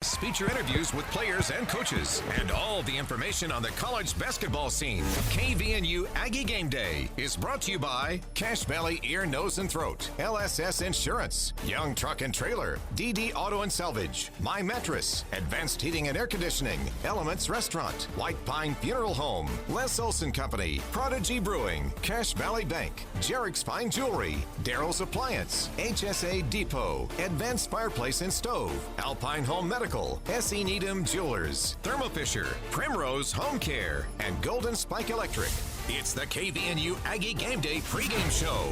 Feature interviews with players and coaches and all the information on the college basketball scene. KVNU Aggie Game Day is brought to you by Cache Valley Ear, Nose, and Throat, LSS Insurance, Young Truck and Trailer, DD Auto and Salvage, My Mattress, Advanced Heating and Air Conditioning, Elements Restaurant, White Pine Funeral Home, Les Olson Company, Prodigy Brewing, Cache Valley Bank, Jarek's Fine Jewelry, Daryl's Appliance, HSA Depot, Advanced Fireplace and Stove, Alpine Home Medical, S.E. Needham Jewelers, Thermo Fisher, Primrose Home Care, and Golden Spike Electric. It's the KVNU Aggie Game Day pregame show.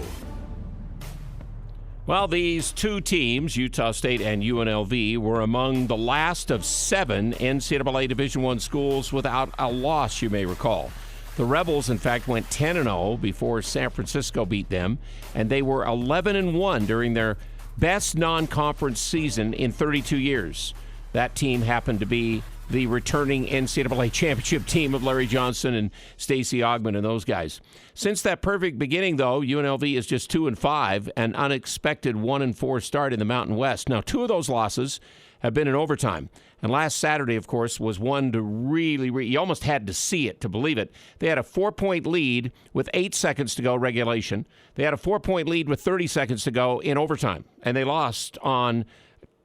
Well, these two teams, Utah State and UNLV, were among the last of 7 NCAA Division I schools without a loss, you may recall. The Rebels, in fact, went 10-0 before San Francisco beat them, and they were 11-1 during their best non-conference season in 32 years. That team happened to be the returning NCAA championship team of Larry Johnson and Stacey Augmon and those guys. Since that perfect beginning, though, UNLV is just 2-5, an unexpected 1-4 start in the Mountain West. Now, 2 of those losses have been in overtime. And last Saturday, of course, was one to really, you almost had to see it to believe it. They had a 4-point lead with 8 seconds to go regulation. They had a 4-point lead with 30 seconds to go in overtime. And they lost on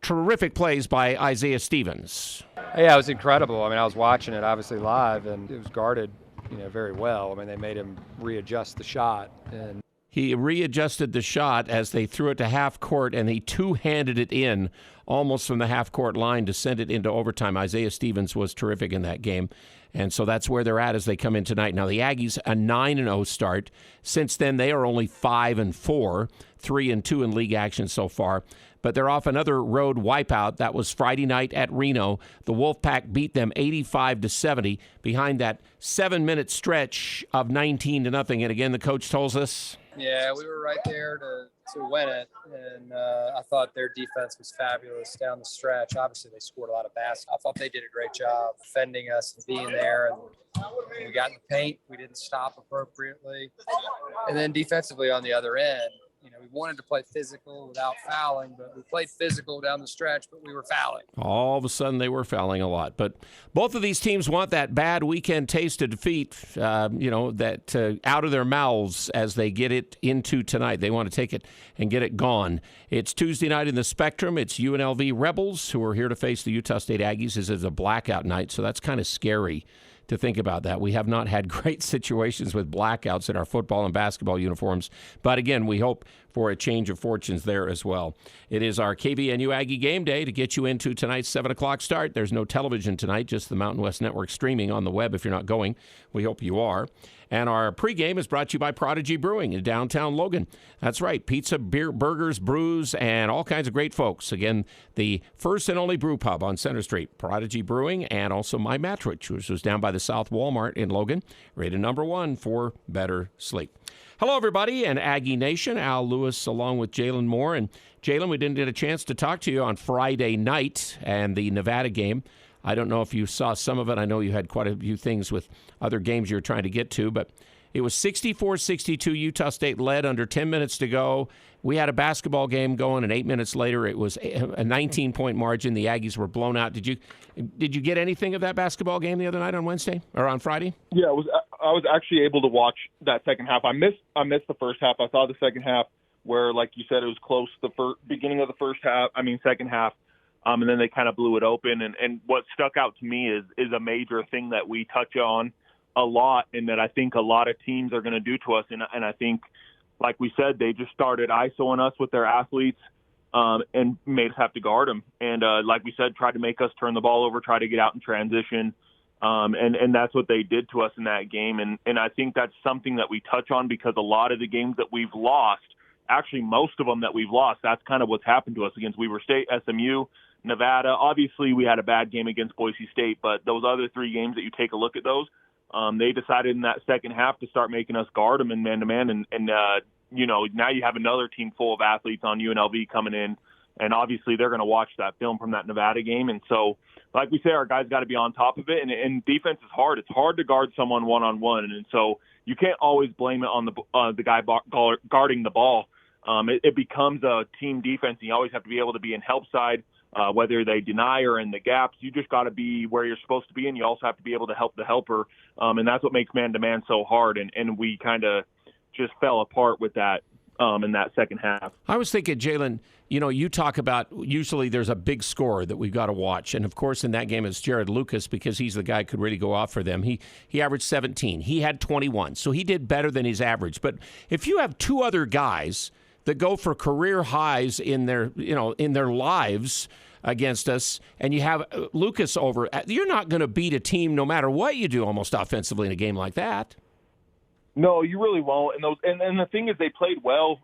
terrific plays by Isaiah Stevens. Yeah, it was incredible. I mean, I was watching it obviously live, and it was guarded, very well. I mean, they made him readjust the shot, and he readjusted the shot as they threw it to half court, and he two-handed it in almost from the half court line to send it into overtime. Isaiah Stevens was terrific in that game. And so that's where they're at as they come in tonight. Now, the Aggies, a 9-0 start. Since then, they are only 5-4, 3-2 in league action so far. But they're off another road wipeout. That was Friday night at Reno. The Wolfpack beat them 85-70 behind that 7-minute stretch of 19-0. And again, the coach tells us, yeah, we were right there to win it, and I thought their defense was fabulous down the stretch. Obviously, they scored a lot of baskets. I thought they did a great job defending us and being there, and we got in the paint. We didn't stop appropriately. And then defensively on the other end, we wanted to play physical without fouling, but we played physical down the stretch, but we were fouling. All of a sudden, they were fouling a lot. But both of these teams want that bad weekend taste of defeat, that out of their mouths as they get it into tonight. They want to take it and get it gone. It's Tuesday night in the Spectrum. It's UNLV Rebels who are here to face the Utah State Aggies. This is a blackout night, so that's kind of scary to think about that. We have not had great situations with blackouts in our football and basketball uniforms. But again, we hope for a change of fortunes there as well. It is our KVNU Aggie Game Day to get you into tonight's 7 o'clock start. There's no television tonight, just the Mountain West Network streaming on the web if you're not going. We hope you are. And our pregame is brought to you by Prodigy Brewing in downtown Logan. That's right, pizza, beer, burgers, brews, and all kinds of great folks. Again, the first and only brew pub on Center Street, Prodigy Brewing, and also My Mattress, which was down by the South Walmart in Logan, rated #1 for better sleep. Hello, everybody, and Aggie Nation. Al Lewis along with Jalen Moore. And Jalen, we didn't get a chance to talk to you on Friday night and the Nevada game. I don't know if you saw some of it. I know you had quite a few things with other games you were trying to get to, but it was 64-62. Utah State led under 10 minutes to go. We had a basketball game going, and 8 minutes later it was a 19-point margin. The Aggies were blown out. Did you get anything of that basketball game the other night on Wednesday or on Friday? Yeah, I was actually able to watch that second half. I missed the first half. I saw the second half where, like you said, it was close to the beginning of the second half. And then they kind of blew it open. And what stuck out to me is a major thing that we touch on a lot and that I think a lot of teams are going to do to us. And I think, like we said, they just started ISOing us with their athletes and made us have to guard them. And like we said, tried to make us turn the ball over, try to get out in transition. And that's what they did to us in that game. And I think that's something that we touch on because a lot of the games that we've lost, actually most of them that we've lost, that's kind of what's happened to us against Weber State, SMU, Nevada. Obviously, we had a bad game against Boise State, but those other 3 games that you take a look at those, they decided in that second half to start making us guard them in man-to-man. And now you have another team full of athletes on UNLV coming in, and obviously they're going to watch that film from that Nevada game. And so, like we say, our guys got to be on top of it. And defense is hard. It's hard to guard someone one-on-one. And so you can't always blame it on the guy guarding the ball. It becomes a team defense, and you always have to be able to be in help side whether they deny or in the gaps. You just got to be where you're supposed to be, and you also have to be able to help the helper. And that's what makes man-to-man so hard. And we kind of just fell apart with that in that second half. I was thinking, Jalen, you talk about usually there's a big scorer that we've got to watch. And, of course, in that game it's Jared Lucas because he's the guy who could really go off for them. He averaged 17. He had 21. So he did better than his average. But if you have two other guys that go for career highs in their lives against us, and you have Lucas over, you're not going to beat a team no matter what you do almost offensively in a game like that. No, you really won't. And the thing is, they played well.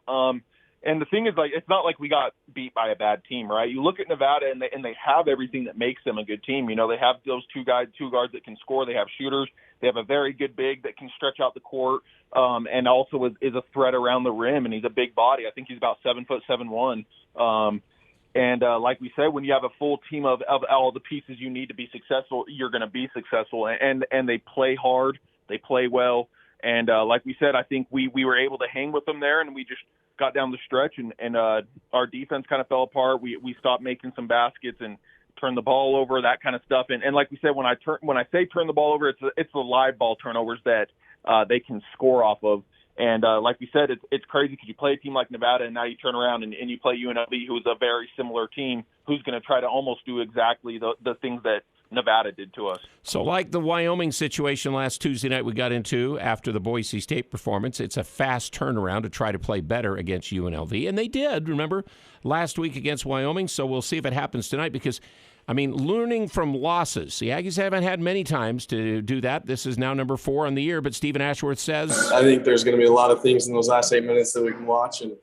And the thing is, like, it's not like we got beat by a bad team, right? You look at Nevada, and they have everything that makes them a good team. They have those two guards that can score. They have shooters. They have a very good big that can stretch out the court, and also is a threat around the rim. And he's a big body. I think he's about 7'7", 7'1". And like we said, when you have a full team of all the pieces you need to be successful, you're going to be successful. And they play hard. They play well. And like we said, I think we were able to hang with them there, and we just got down the stretch, and our defense kind of fell apart. We stopped making some baskets and turned the ball over, that kind of stuff. And like we said, when I say turn the ball over, it's the live ball turnovers that they can score off of. And like we said, it's crazy because you play a team like Nevada, and now you turn around and you play UNLV, who is a very similar team, who's going to try to almost do exactly the things that Nevada did to us. So like the Wyoming situation last Tuesday night we got into after the Boise State performance, it's a fast turnaround to try to play better against UNLV. And they did, remember, last week against Wyoming. So we'll see if it happens tonight because, learning from losses. The Aggies haven't had many times to do that. This is now number 4 on the year, but Stephen Ashworth says, I think there's going to be a lot of things in those last 8 minutes that we can watch and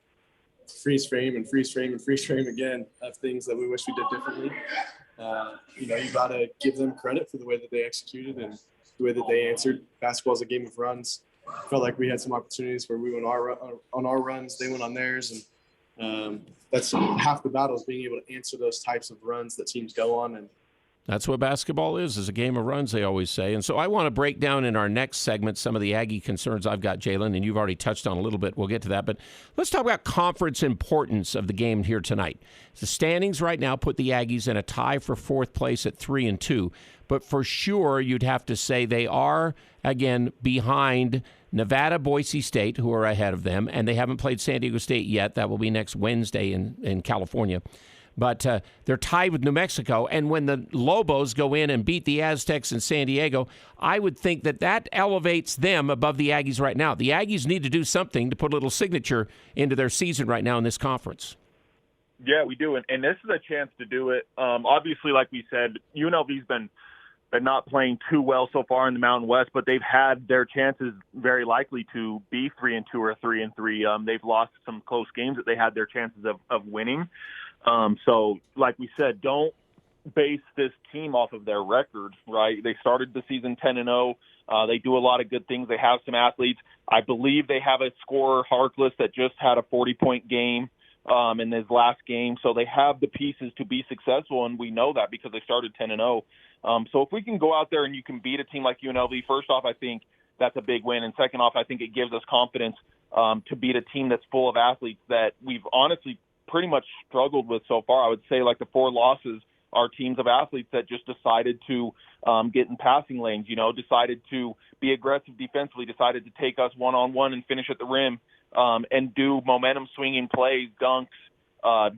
freeze frame again of things that we wish we did differently. You got to give them credit for the way that they executed and the way that they answered. Basketball is a game of runs. Felt like we had some opportunities where we went on our runs, they went on theirs, and that's half the battle is being able to answer those types of runs that teams go on. And that's what basketball is a game of runs, they always say. And so I want to break down in our next segment some of the Aggie concerns I've got, Jalen, and you've already touched on a little bit. We'll get to that. But let's talk about conference importance of the game here tonight. The standings right now put the Aggies in a tie for 4th place at 3-2. But for sure, you'd have to say they are, again, behind Nevada, Boise State, who are ahead of them. And they haven't played San Diego State yet. That will be next Wednesday in California. But they're tied with New Mexico. And when the Lobos go in and beat the Aztecs in San Diego, I would think that elevates them above the Aggies right now. The Aggies need to do something to put a little signature into their season right now in this conference. Yeah, we do. And this is a chance to do it. Obviously, like we said, UNLV's been not playing too well so far in the Mountain West, but they've had their chances very likely to be 3-2 or 3-3. They've lost some close games that they had their chances of winning. So like we said, don't base this team off of their record, right? They started the season 10-0. They do a lot of good things. They have some athletes. I believe they have a scorer, Harkless, that just had a 40-point game in his last game. So they have the pieces to be successful, and we know that because they started 10-0. So if we can go out there and you can beat a team like UNLV, first off, I think that's a big win. And second off, I think it gives us confidence to beat a team that's full of athletes that we've honestly pretty much struggled with so far. I would say like the 4 losses are teams of athletes that just decided to get in passing lanes, decided to be aggressive defensively, decided to take us one-on-one and finish at the rim and do momentum swinging plays, dunks,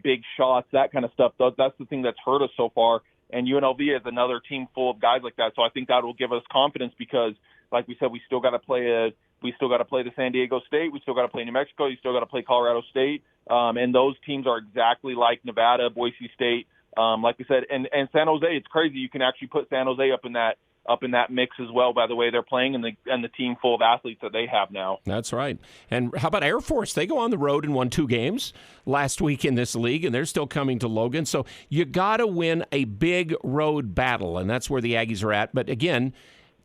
big shots, that kind of stuff. That's the thing that's hurt us so far. And UNLV is another team full of guys like that. So I think that will give us confidence because, like we said, we still got to play the San Diego State. We still got to play New Mexico. You still got to play Colorado State. And those teams are exactly like Nevada, Boise State. Like we said, and San Jose, it's crazy. You can actually put San Jose up in that mix as well, by the way they're playing and the team full of athletes that they have now. That's right. And how about Air Force? They go on the road and won 2 games last week in this league, and they're still coming to Logan. So you got to win a big road battle, and that's where the Aggies are at. But again,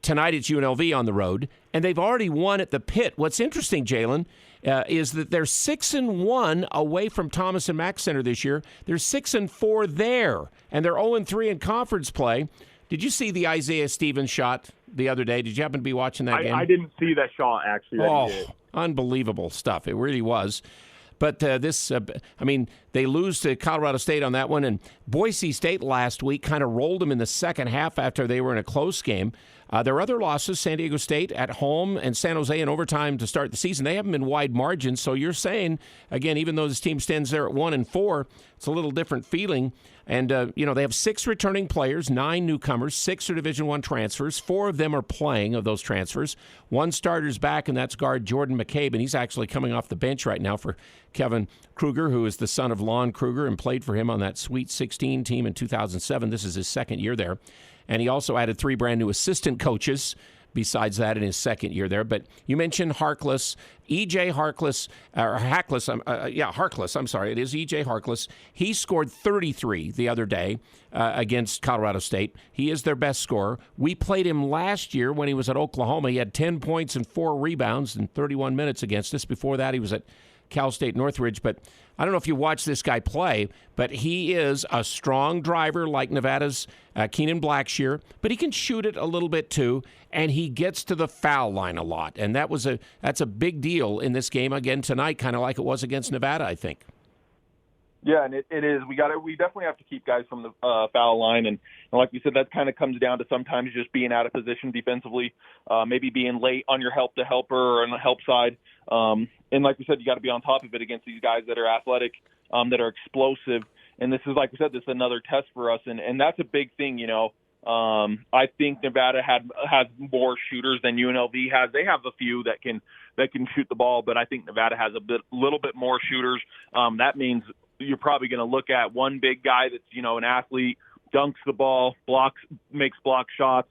tonight it's UNLV on the road, and they've already won at the Pit. What's interesting, Jalen, is that they're 6-1 away from Thomas and Mack Center this year. They're 6-4 there, and they're 0-3 in conference play. Did you see the Isaiah Stevens shot the other day? Did you happen to be watching that game? I didn't see that shot, actually. Unbelievable stuff. It really was. But they lose to Colorado State on that one. And Boise State last week kind of rolled them in the second half after they were in a close game. Their other losses, San Diego State at home and San Jose in overtime to start the season, they haven't been wide margins. So you're saying, again, even though this team stands there at 1-4, it's a little different feeling. And, they have 6 returning players, 9 newcomers, 6 are Division I transfers. 4 of them are playing of those transfers. 1 starter's back, and that's guard Jordan McCabe, and he's actually coming off the bench right now for Kevin Kruger, who is the son of Lon Kruger and played for him on that Sweet 16 team in 2007. This is his second year there. And he also added 3 brand new assistant coaches besides that in his second year there. But you mentioned Harkless. Harkless, I'm sorry. It is E.J. Harkless. He scored 33 the other day against Colorado State. He is their best scorer. We played him last year when he was at Oklahoma. He had 10 points and 4 rebounds in 31 minutes against us. Before that, he was at Cal State Northridge. But I don't know if you watch this guy play, but he is a strong driver like Nevada's Keenan Blackshear, but he can shoot it a little bit too, and he gets to the foul line a lot. And that's a big deal in this game again tonight, kind of like it was against Nevada, I think. Yeah, and it is. We definitely have to keep guys from the foul line, and like you said, that kind of comes down to sometimes just being out of position defensively, maybe being late on your help to helper or on the help side. And like we said, you got to be on top of it against these guys that are athletic, that are explosive. And this is, like we said, this is another test for us, and that's a big thing. I think Nevada has more shooters than UNLV has. They have a few that can shoot the ball, but I think Nevada has a little bit more shooters. That means you're probably going to look at one big guy that's an athlete, dunks the ball, makes block shots,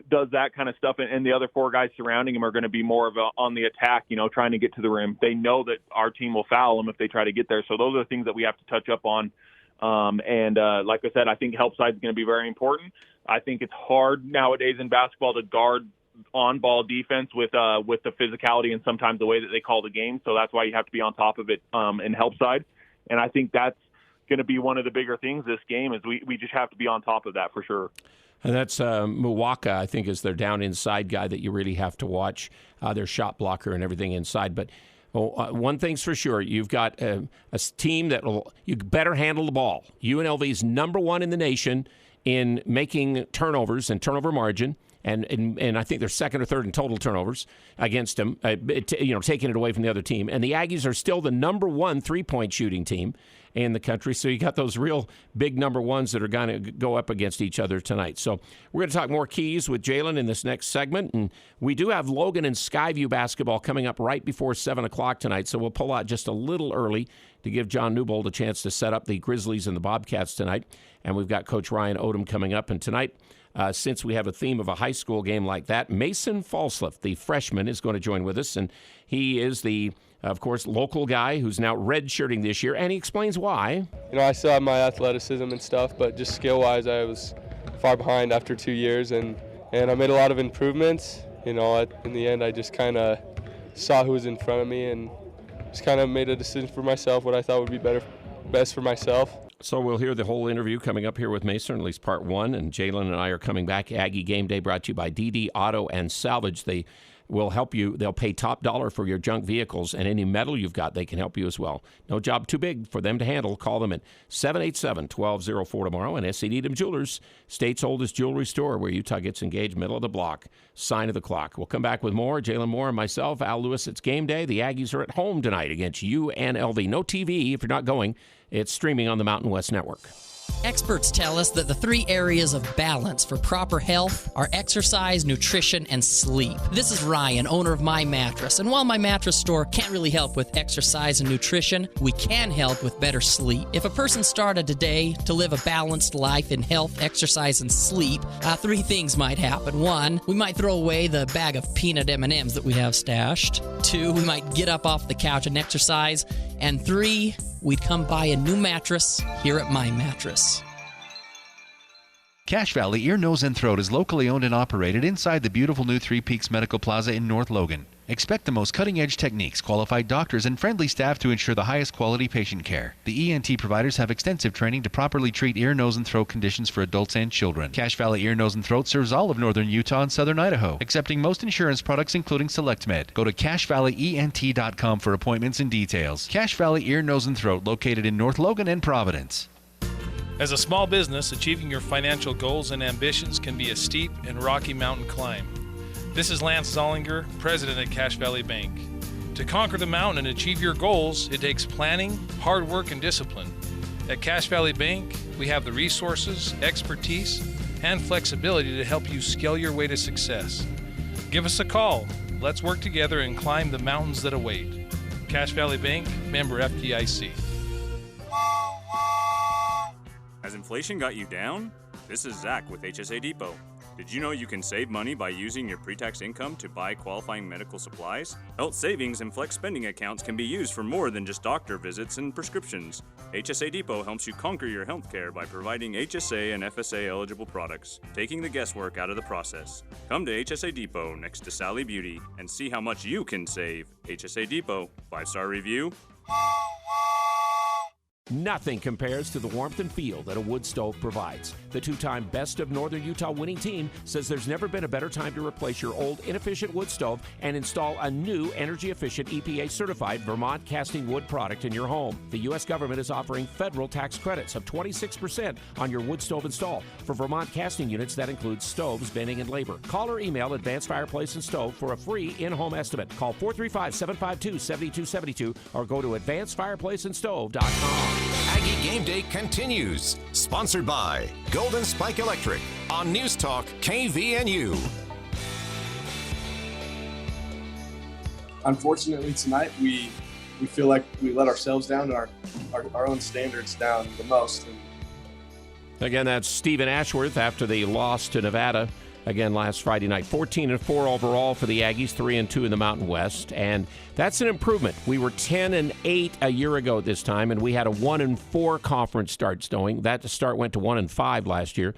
does that kind of stuff, and the other 4 guys surrounding him are going to be more of on the attack, trying to get to the rim. They know that our team will foul them if they try to get there. So those are the things that we have to touch up on. Like I said, I think help side is going to be very important. I think it's hard nowadays in basketball to guard on-ball defense with the physicality and sometimes the way that they call the game. So that's why you have to be on top of it in help side. And I think that's going to be one of the bigger things this game is we just have to be on top of that for sure. And that's Muwaka, I think, is their down inside guy that you really have to watch, their shot blocker and everything inside. But one thing's for sure, you've got a team that you better handle the ball. UNLV is number 1 in the nation in making turnovers and turnover margin. And I think they're second or third in total turnovers against them, taking it away from the other team. And the Aggies are still the number 1 3-point shooting team in the country. So you got those real big number 1s that are going to go up against each other tonight. So we're going to talk more keys with Jalen in this next segment. And we do have Logan and Skyview basketball coming up right before 7 o'clock tonight. So we'll pull out just a little early to give John Newbold a chance to set up the Grizzlies and the Bobcats tonight. And we've got Coach Ryan Odom coming up. And tonight, since we have a theme of a high school game like that, Mason Falsliff, the freshman, is going to join with us. And he is the, of course, local guy who's now redshirting this year. And he explains why. I still have my athleticism and stuff, but just skill-wise, I was far behind after 2 years. And I made a lot of improvements. In the end, I just kind of saw who was in front of me and just kind of made a decision for myself, what I thought would be best for myself. So we'll hear the whole interview coming up here with Mason, at least part 1, and Jalen and I are coming back. Aggie Game Day brought to you by DD Auto and Salvage. They will help you. They'll pay top dollar for your junk vehicles, and any metal you've got, they can help you as well. No job too big for them to handle. Call them at 787-1204 tomorrow. And S.C. Needham Jewelers, state's oldest jewelry store, where Utah gets engaged, middle of the block, sign of the clock. We'll come back with more. Jalen Moore and myself, Al Lewis. It's game day. The Aggies are at home tonight against UNLV. No TV if you're not going. It's streaming on the Mountain West Network. Experts tell us that the 3 areas of balance for proper health are exercise, nutrition, and sleep. This is Ryan, owner of My Mattress. And while My Mattress store can't really help with exercise and nutrition, we can help with better sleep. If a person started today to live a balanced life in health, exercise, and sleep, 3 things might happen. 1, we might throw away the bag of peanut M&Ms that we have stashed. 2, we might get up off the couch and exercise. And 3, we'd come buy a new mattress here at My Mattress. Cache Valley Ear, Nose, and Throat is locally owned and operated inside the beautiful new Three Peaks Medical Plaza in North Logan. Expect the most cutting-edge techniques, qualified doctors, and friendly staff to ensure the highest quality patient care. The ENT providers have extensive training to properly treat ear, nose, and throat conditions for adults and children. Cache Valley Ear, Nose, and Throat serves all of northern Utah and southern Idaho, accepting most insurance products including SelectMed. Go to CacheValleyENT.com for appointments and details. Cache Valley Ear, Nose, and Throat, located in North Logan and Providence. As a small business, achieving your financial goals and ambitions can be a steep and rocky mountain climb. This is Lance Zollinger, president at Cache Valley Bank. To conquer the mountain and achieve your goals, it takes planning, hard work, and discipline. At Cache Valley Bank, we have the resources, expertise, and flexibility to help you scale your way to success. Give us a call. Let's work together and climb the mountains that await. Cache Valley Bank, member FDIC. Has inflation got you down? This is Zach with HSA Depot. Did you know you can save money by using your pre-tax income to buy qualifying medical supplies? Health savings and flex spending accounts can be used for more than just doctor visits and prescriptions. HSA Depot helps you conquer your health care by providing HSA and FSA eligible products, taking the guesswork out of the process. Come to HSA Depot next to Sally Beauty and see how much you can save. HSA Depot, 5-star review. Nothing compares to the warmth and feel that a wood stove provides. The two-time Best of Northern Utah winning team says there's never been a better time to replace your old inefficient wood stove and install a new energy-efficient EPA-certified Vermont casting wood product in your home. The U.S. government is offering federal tax credits of 26% on your wood stove install. For Vermont casting units, that includes stoves, venting, and labor. Call or email Advanced Fireplace and Stove for a free in-home estimate. Call 435-752-7272 or go to advancedfireplaceandstove.com. Aggie Game Day continues. Sponsored by Golden Spike Electric on News Talk KVNU. Unfortunately, tonight we feel like we let ourselves down, our own standards down the most. Again, that's Stephen Ashworth after the loss to Nevada. Again, last Friday night, 14-4 overall for the Aggies, 3-2 in the Mountain West, and that's an improvement. We were 10-8 a year ago at this time, and we had a 1-4 conference start going. That start went to 1-5 last year,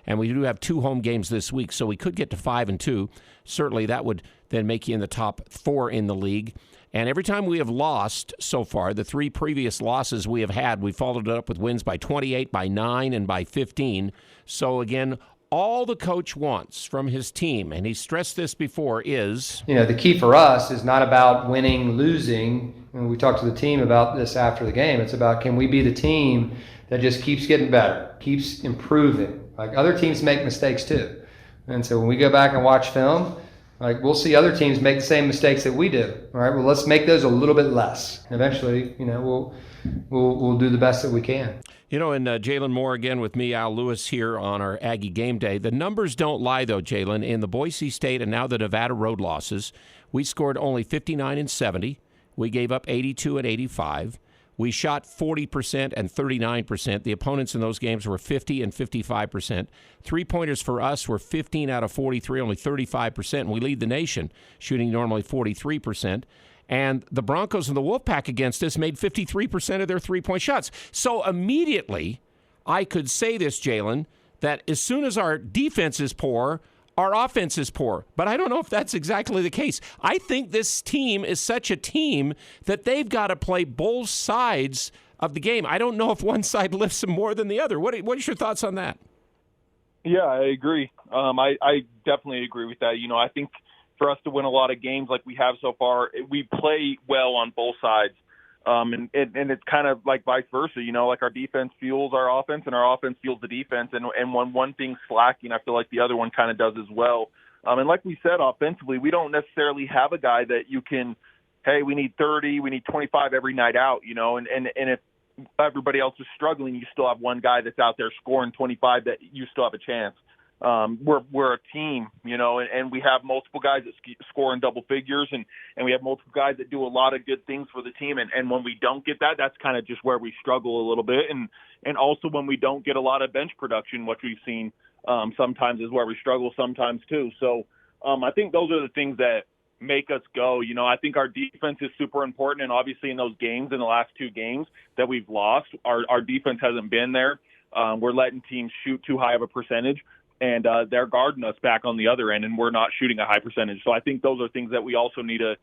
and we do have 2 home games this week, so we could get to 5-2. Certainly, that would then make you in the top 4 in the league. And every time we have lost so far, the 3 previous losses we have had, we followed it up with wins by 28, by 9, and by 15. So again, all the coach wants from his team, and he stressed this before, is... the key for us is not about winning, losing. And we talked to the team about this after the game. It's about, can we be the team that just keeps getting better, keeps improving? Like, other teams make mistakes too. And so when we go back and watch film, like, we'll see other teams make the same mistakes that we do. All right, well, let's make those a little bit less. And eventually, we'll do the best that we can. And Jalen Moore again with me, Al Lewis, here on our Aggie Game Day. The numbers don't lie, though, Jalen. In the Boise State and now the Nevada road losses, we scored only 59 and 70. We gave up 82 and 85. We shot 40% and 39%. The opponents in those games were 50 and 55%. Three-pointers for us were 15 out of 43, only 35%. And we lead the nation, shooting normally 43%. And the Broncos and the Wolfpack against us made 53% of their three-point shots. So immediately, I could say this, Jalen, that as soon as our defense is poor, our offense is poor. But I don't know if that's exactly the case. I think this team is such a team that they've got to play both sides of the game. I don't know if one side lifts them more than the other. What are your thoughts on that? Yeah, I agree. I definitely agree with that. I think for us to win a lot of games like we have so far, we play well on both sides. And it's kind of like vice versa, like our defense fuels our offense and our offense fuels the defense. And when one thing's slacking, I feel like the other one kind of does as well. And like we said, offensively, we don't necessarily have a guy that you can, hey, we need 30, we need 25 every night out, and if everybody else is struggling, you still have one guy that's out there scoring 25 that you still have a chance. We're a team, and we have multiple guys that score in double figures, and we have multiple guys that do a lot of good things for the team. And when we don't get that, that's kind of just where we struggle a little bit. And also when we don't get a lot of bench production, what we've seen sometimes is where we struggle sometimes too. So I think those are the things that make us go. I think our defense is super important, and obviously in those games, in the last 2 games that we've lost, our defense hasn't been there. we're letting teams shoot too high of a percentage, and they're guarding us back on the other end, and we're not shooting a high percentage. So I think those are things that we also need to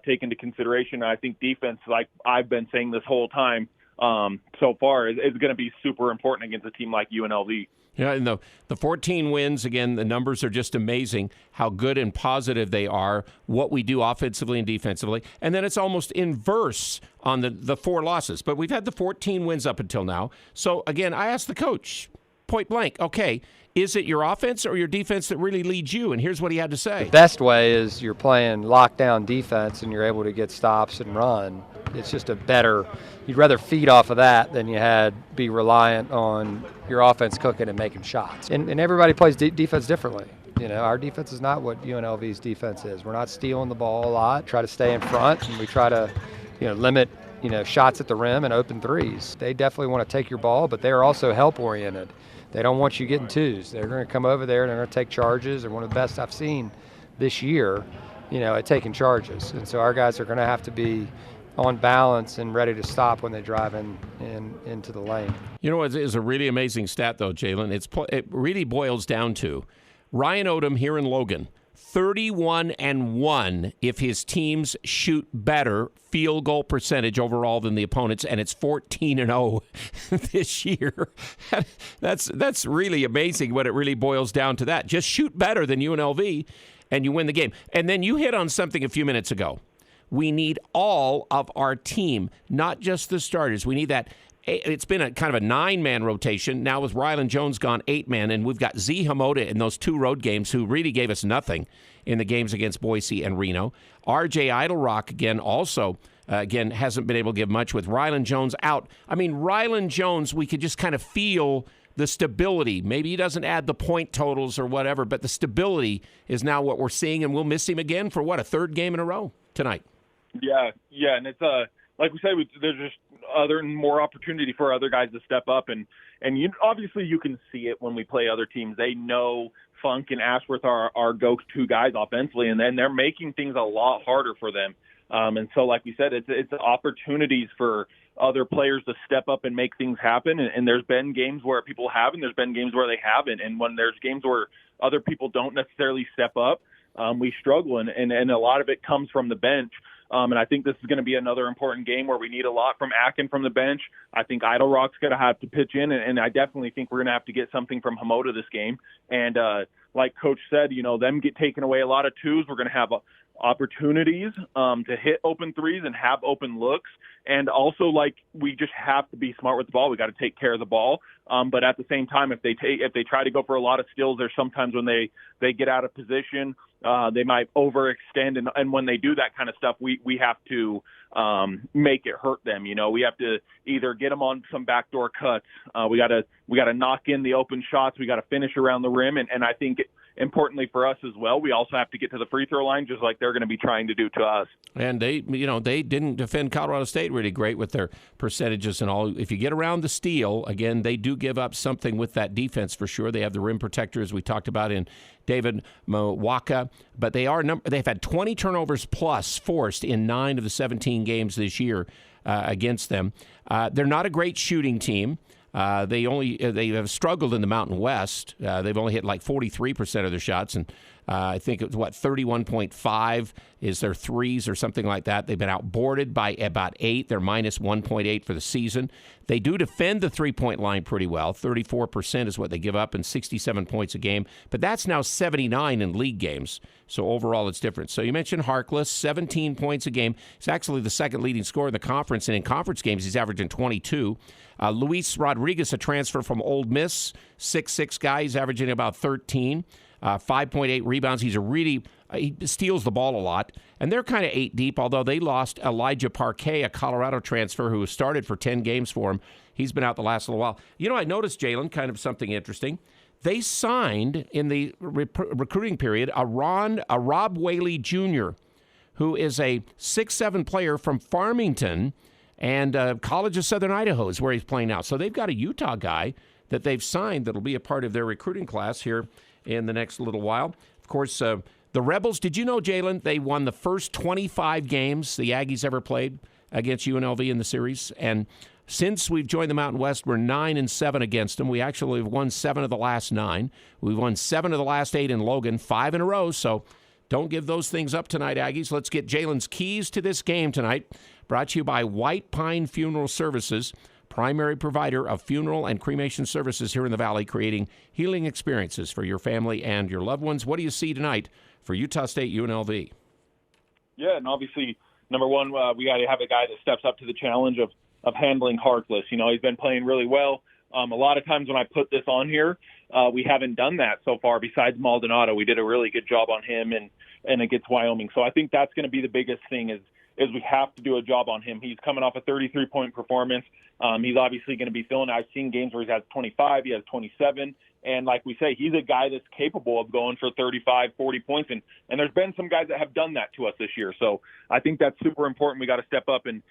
take into consideration. And I think defense, like I've been saying this whole time so far, is going to be super important against a team like UNLV. Yeah, and the 14 wins, again, the numbers are just amazing, how good and positive they are, what we do offensively and defensively. And then it's almost inverse on the 4 losses. But we've had the 14 wins up until now. So, again, I asked the coach, point blank, okay, is it your offense or your defense that really leads you? And here's what he had to say. The best way is you're playing lockdown defense and you're able to get stops and run. It's just you'd rather feed off of that than be reliant on your offense cooking and making shots. And everybody plays defense differently. Our defense is not what UNLV's defense is. We're not stealing the ball a lot, try to stay in front, and we try to, limit, shots at the rim and open threes. They definitely want to take your ball, but they're also help-oriented. They don't want you getting twos. They're going to come over there and they're going to take charges. They're one of the best I've seen this year, at taking charges. And so our guys are going to have to be on balance and ready to stop when they drive into the lane. It is a really amazing stat, though, Jalen. It really boils down to Ryan Odom here in Logan, 31-1 if his teams shoot better field goal percentage overall than the opponents, and it's 14-0 this year. That's really amazing when it really boils down to that. Just shoot better than UNLV, and you win the game. And then you hit on something a few minutes ago. We need all of our team, not just the starters. We need that. It's been a kind of a 9-man rotation. Now with Rylan Jones gone, 8-man, and we've got Z Hamoda in those 2 road games who really gave us nothing in the games against Boise and Reno. R.J. Idlerock, again, also, hasn't been able to give much with Rylan Jones out. I mean, Rylan Jones, we could just kind of feel the stability. Maybe he doesn't add the point totals or whatever, but the stability is now what we're seeing, and we'll miss him again for, a 3rd game in a row tonight. Yeah, and it's like we said, there's just more opportunity for other guys to step up, and obviously you can see it when we play other teams. They know Funk and Ashworth are our go-to guys offensively, and then they're making things a lot harder for them. And so, like we said, it's opportunities for other players to step up and make things happen. And there's been games where people have, and there's been games where they haven't. And when there's games where other people don't necessarily step up, we struggle, and a lot of it comes from the bench. And I think this is going to be another important game where we need a lot from Akin from the bench. I think Idlerock's going to have to pitch in, and I definitely think we're going to have to get something from Hamoda this game. And like Coach said, them get taken away a lot of twos. We're going to have opportunities to hit open threes and have open looks. And also, we just have to be smart with the ball. We got to take care of the ball. But at the same time, if they try to go for a lot of steals, there's sometimes when they get out of position, they might overextend. And when they do that kind of stuff, we have to make it hurt them. We have to either get them on some backdoor cuts. We got to knock in the open shots. We got to finish around the rim. And I think importantly for us as well, we also have to get to the free throw line, just like they're going to be trying to do to us. And they didn't defend Colorado State really great with their percentages and all. If you get around the steal, again, they do give up something with that defense for sure. They have the rim protector, as we talked about in David Mwaka, but they've had 20 turnovers plus forced in 9 of the 17 games this year against them. They're not a great shooting team. They have struggled in the Mountain West. They've only hit 43% of their shots, and I think it was 31.5 is their threes or something like that. They've been outboarded by about 8. They're minus 1.8 for the season. They do defend the three-point line pretty well. 34% is what they give up and 67 points a game. But that's now 79 in league games. So overall it's different. So you mentioned Harkless, 17 points a game. He's actually the second leading scorer in the conference, and in conference games he's averaging 22. Luis Rodriguez, a transfer from Ole Miss, 6'6" guy. He's averaging about 13. 5.8 rebounds. He steals the ball a lot. And they're kind of 8 deep, although they lost Elijah Parquet, a Colorado transfer who started for 10 games for him. He's been out the last little while. I noticed, Jalen, kind of something interesting. They signed in the recruiting period a Rob Whaley Jr., who is a 6'7" player from Farmington, and College of Southern Idaho is where he's playing now. So they've got a Utah guy that they've signed that'll be a part of their recruiting class here in the next little while. Of course, the Rebels, did you know, Jalen, they won the first 25 games the Aggies ever played? against UNLV in the series. And since we've joined the Mountain West, we're 9-7 against them. We actually have won 7 of the last 9. We've won 7 of the last 8 in Logan, 5 in a row. So don't give those things up tonight, Aggies. Let's get Jalen's keys to this game tonight. Brought to you by White Pine Funeral Services, primary provider of funeral and cremation services here in the Valley, creating healing experiences for your family and your loved ones. What do you see tonight for Utah State UNLV? Yeah, and obviously, number one, we got to have a guy that steps up to the challenge of handling Harkless. You know, he's been playing really well. A lot of times when I put this on here, we haven't done that so far. Besides Maldonado, we did a really good job on him and against Wyoming. So I think that's going to be the biggest thing is we have to do a job on him. He's coming off a 33-point performance. He's obviously going to be filling. I've seen games where he has 25, he has 27. And like we say, he's a guy that's capable of going for 35, 40 points. And there's been some guys that have done that to us this year. So I think that's super important. We got to step up and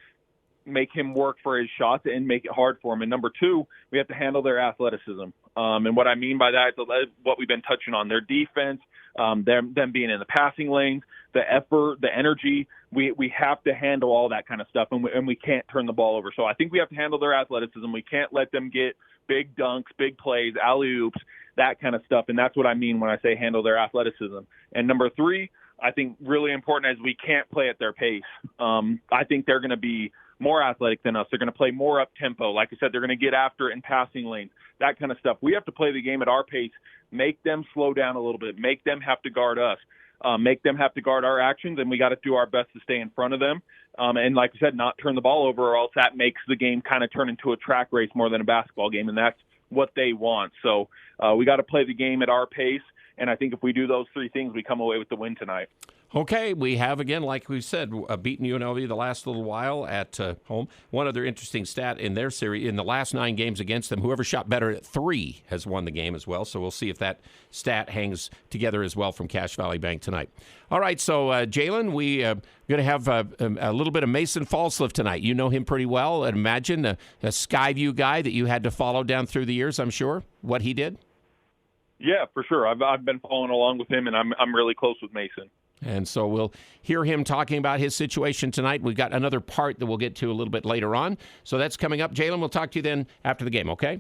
make him work for his shots and make it hard for him. And number two, we have to handle their athleticism. And what I mean by that is what we've been touching on, their defense, them being in the passing lanes, the effort, the energy. We have to handle all that kind of stuff, and we can't turn the ball over. So I think we have to handle their athleticism. We can't let them get big dunks, big plays, alley-oops, that kind of stuff. And that's what I mean when I say handle their athleticism. And number three, I think really important is we can't play at their pace. I think they're going to be more athletic than us. They're going to play more up-tempo. Like I said, they're going to get after it in passing lanes, that kind of stuff. We have to play the game at our pace, make them slow down a little bit, make them have to guard us, make them have to guard our actions, and we got to do our best to stay in front of them. And like I said, not turn the ball over, or else that makes the game kind of turn into a track race more than a basketball game, and that's what they want. So we got to play the game at our pace, and I think if we do those three things, we come away with the win tonight. Okay, we have, again, like we said, beaten UNLV the last little while at home. One other interesting stat in their series, in the last 9 games against them, whoever shot better at 3 has won the game as well. So we'll see if that stat hangs together as well from Cache Valley Bank tonight. All right, so Jalen, we're going to have a little bit of Mason Falsliff tonight. You know him pretty well. I'd imagine a Skyview guy that you had to follow down through the years, I'm sure, what he did. Yeah, for sure. I've been following along with him, and I'm really close with Mason. And so we'll hear him talking about his situation tonight. We've got another part that we'll get to a little bit later on. So that's coming up. Jalen, we'll talk to you then after the game, okay?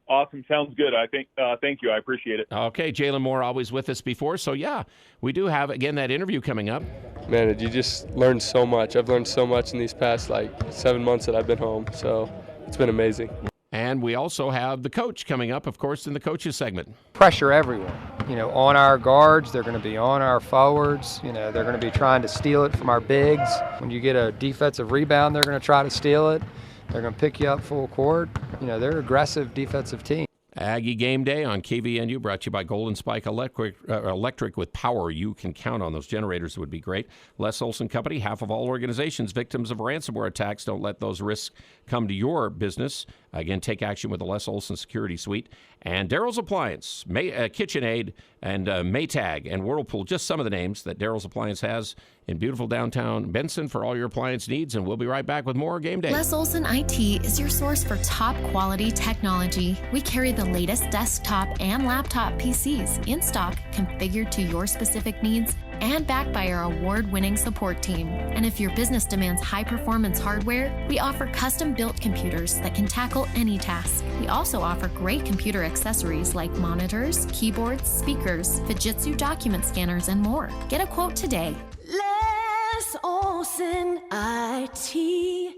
Awesome. Sounds good. I think. Thank you. I appreciate it. Okay, Jalen Moore always with us before. So, yeah, we do have, again, that interview coming up. Man, you just learn so much. I've learned so much in these past, 7 months that I've been home. So it's been amazing. And we also have the coach coming up, of course, in the coaches segment. Pressure everywhere. On our guards, they're going to be on our forwards. They're going to be trying to steal it from our bigs. When you get a defensive rebound, they're going to try to steal it. They're going to pick you up full court. They're an aggressive defensive team. Aggie Game Day on KVNU, brought to you by Golden Spike Electric with power you can count on. Those generators would be great. Les Olson Company, half of all organizations victims of ransomware attacks. Don't let those risks come to your business. Again, take action with the Les Olson Security Suite. And Daryl's Appliance, KitchenAid, and Maytag, and Whirlpool, just some of the names that Daryl's Appliance has in beautiful downtown Benson for all your appliance needs. And we'll be right back with more Game Day. Les Olson IT is your source for top quality technology. We carry the latest desktop and laptop PCs in stock, configured to your specific needs, and backed by our award-winning support team. And if your business demands high-performance hardware, we offer custom-built computers that can tackle any task. We also offer great computer accessories like monitors, keyboards, speakers, Fujitsu document scanners, and more. Get a quote today. Les Olson IT.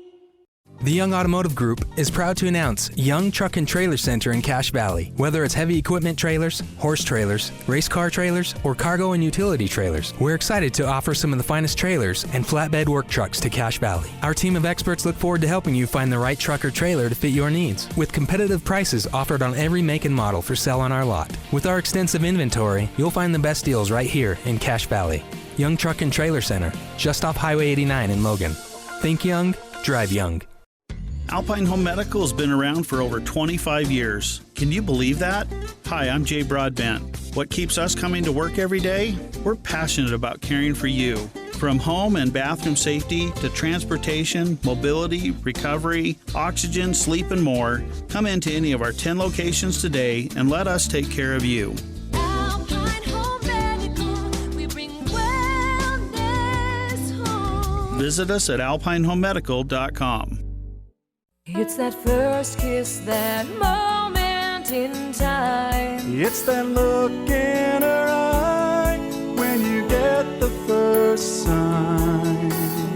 The Young Automotive Group is proud to announce Young Truck and Trailer Center in Cache Valley. Whether it's heavy equipment trailers, horse trailers, race car trailers, or cargo and utility trailers, we're excited to offer some of the finest trailers and flatbed work trucks to Cache Valley. Our team of experts look forward to helping you find the right truck or trailer to fit your needs, with competitive prices offered on every make and model for sale on our lot. With our extensive inventory, you'll find the best deals right here in Cache Valley. Young Truck and Trailer Center, just off Highway 89 in Logan. Think young, drive young. Alpine Home Medical has been around for over 25 years. Can you believe that? Hi, I'm Jay Broadbent. What keeps us coming to work every day? We're passionate about caring for you. From home and bathroom safety to transportation, mobility, recovery, oxygen, sleep, and more, come into any of our 10 locations today and let us take care of you. Visit us at alpinehomemedical.com. It's that first kiss, that moment in time. It's that look in her eye when you get the first sign.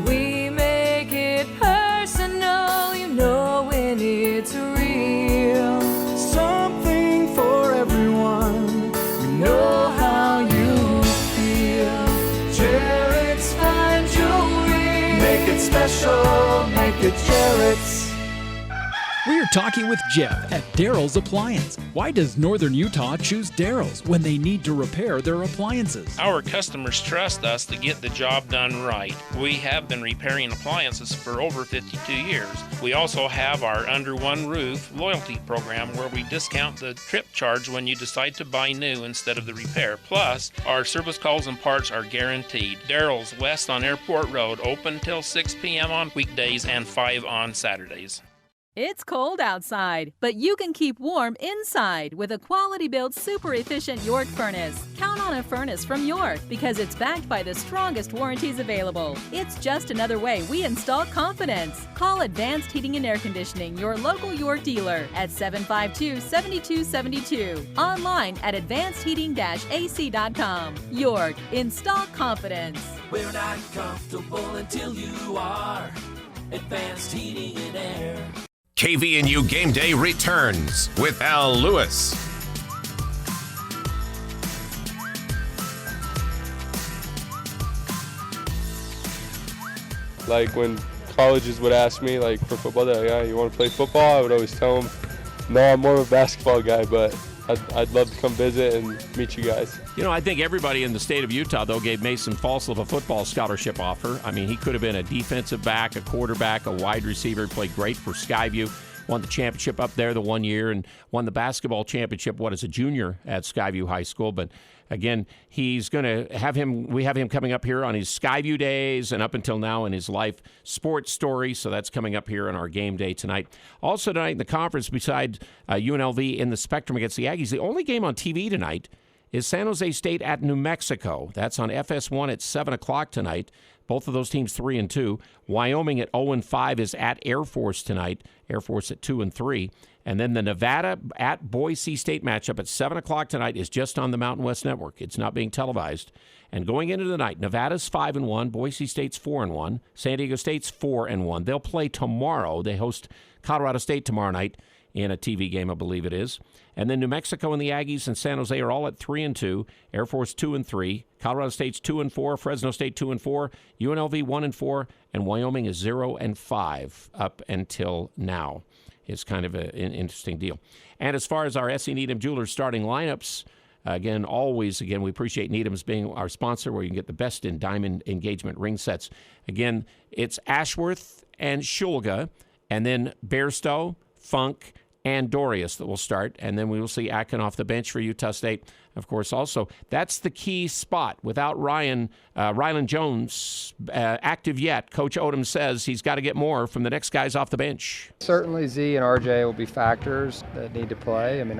We make it personal, you know when it's real. Something for everyone, we know how you feel. Jared's fine jewelry, make it special, make it Jared's. We are talking with Jeff at Daryl's Appliance. Why does Northern Utah choose Daryl's when they need to repair their appliances? Our customers trust us to get the job done right. We have been repairing appliances for over 52 years. We also have our Under One Roof loyalty program where we discount the trip charge when you decide to buy new instead of the repair. Plus, our service calls and parts are guaranteed. Daryl's West on Airport Road, open till 6 p.m. on weekdays and 5 on Saturdays. It's cold outside, but you can keep warm inside with a quality-built, super-efficient York furnace. Count on a furnace from York because it's backed by the strongest warranties available. It's just another way we install confidence. Call Advanced Heating and Air Conditioning, your local York dealer, at 752-7272. Online at advancedheating-ac.com. York, install confidence. We're not comfortable until you are. Advanced Heating and Air. KVNU Game Day returns with Al Lewis. Like when colleges would ask me like for football, they're like, you want to play football? I would always tell them, no, I'm more of a basketball guy, but I'd love to come visit and meet you guys. You know, I think everybody in the state of Utah, though, gave Mason Falsell a football scholarship offer. I mean, he could have been a defensive back, a quarterback, a wide receiver. He played great for Skyview. Won the championship up there the one year and won the basketball championship, as a junior at Skyview High School. But again, he's going to have him, we have him coming up here on his Skyview days and up until now in his life sports story. So that's coming up here on our game day tonight. Also tonight in the conference, besides UNLV in the Spectrum against the Aggies, the only game on TV tonight is San Jose State at New Mexico. That's on FS1 at 7 o'clock tonight. Both of those teams 3-2. Wyoming at 0-5 is at Air Force tonight. Air Force at 2-3. And then the Nevada at Boise State matchup at 7 o'clock tonight is just on the Mountain West Network. It's not being televised. And going into the night, Nevada's 5-1, Boise State's 4-1, San Diego State's 4-1. They'll play tomorrow. They host Colorado State tomorrow night in a TV game, I believe it is. And then New Mexico and the Aggies and San Jose are all at 3-2. Air Force 2-3. Colorado State's 2-4. Fresno State 2-4. UNLV 1-4. And Wyoming is 0-5 up until now. It's kind of an interesting deal. And as far as our S.E. Needham Jewelers starting lineups, again, we appreciate Needham's being our sponsor where you can get the best in diamond engagement ring sets. Again, it's Ashworth and Shulga, and then Bairstow, Funk, and Dorius that will start, and then we will see Atkin off the bench for Utah State. Of course, also, that's the key spot. Without Rylan Jones active yet, Coach Odom says he's got to get more from the next guys off the bench. Certainly Z and RJ will be factors that need to play. I mean,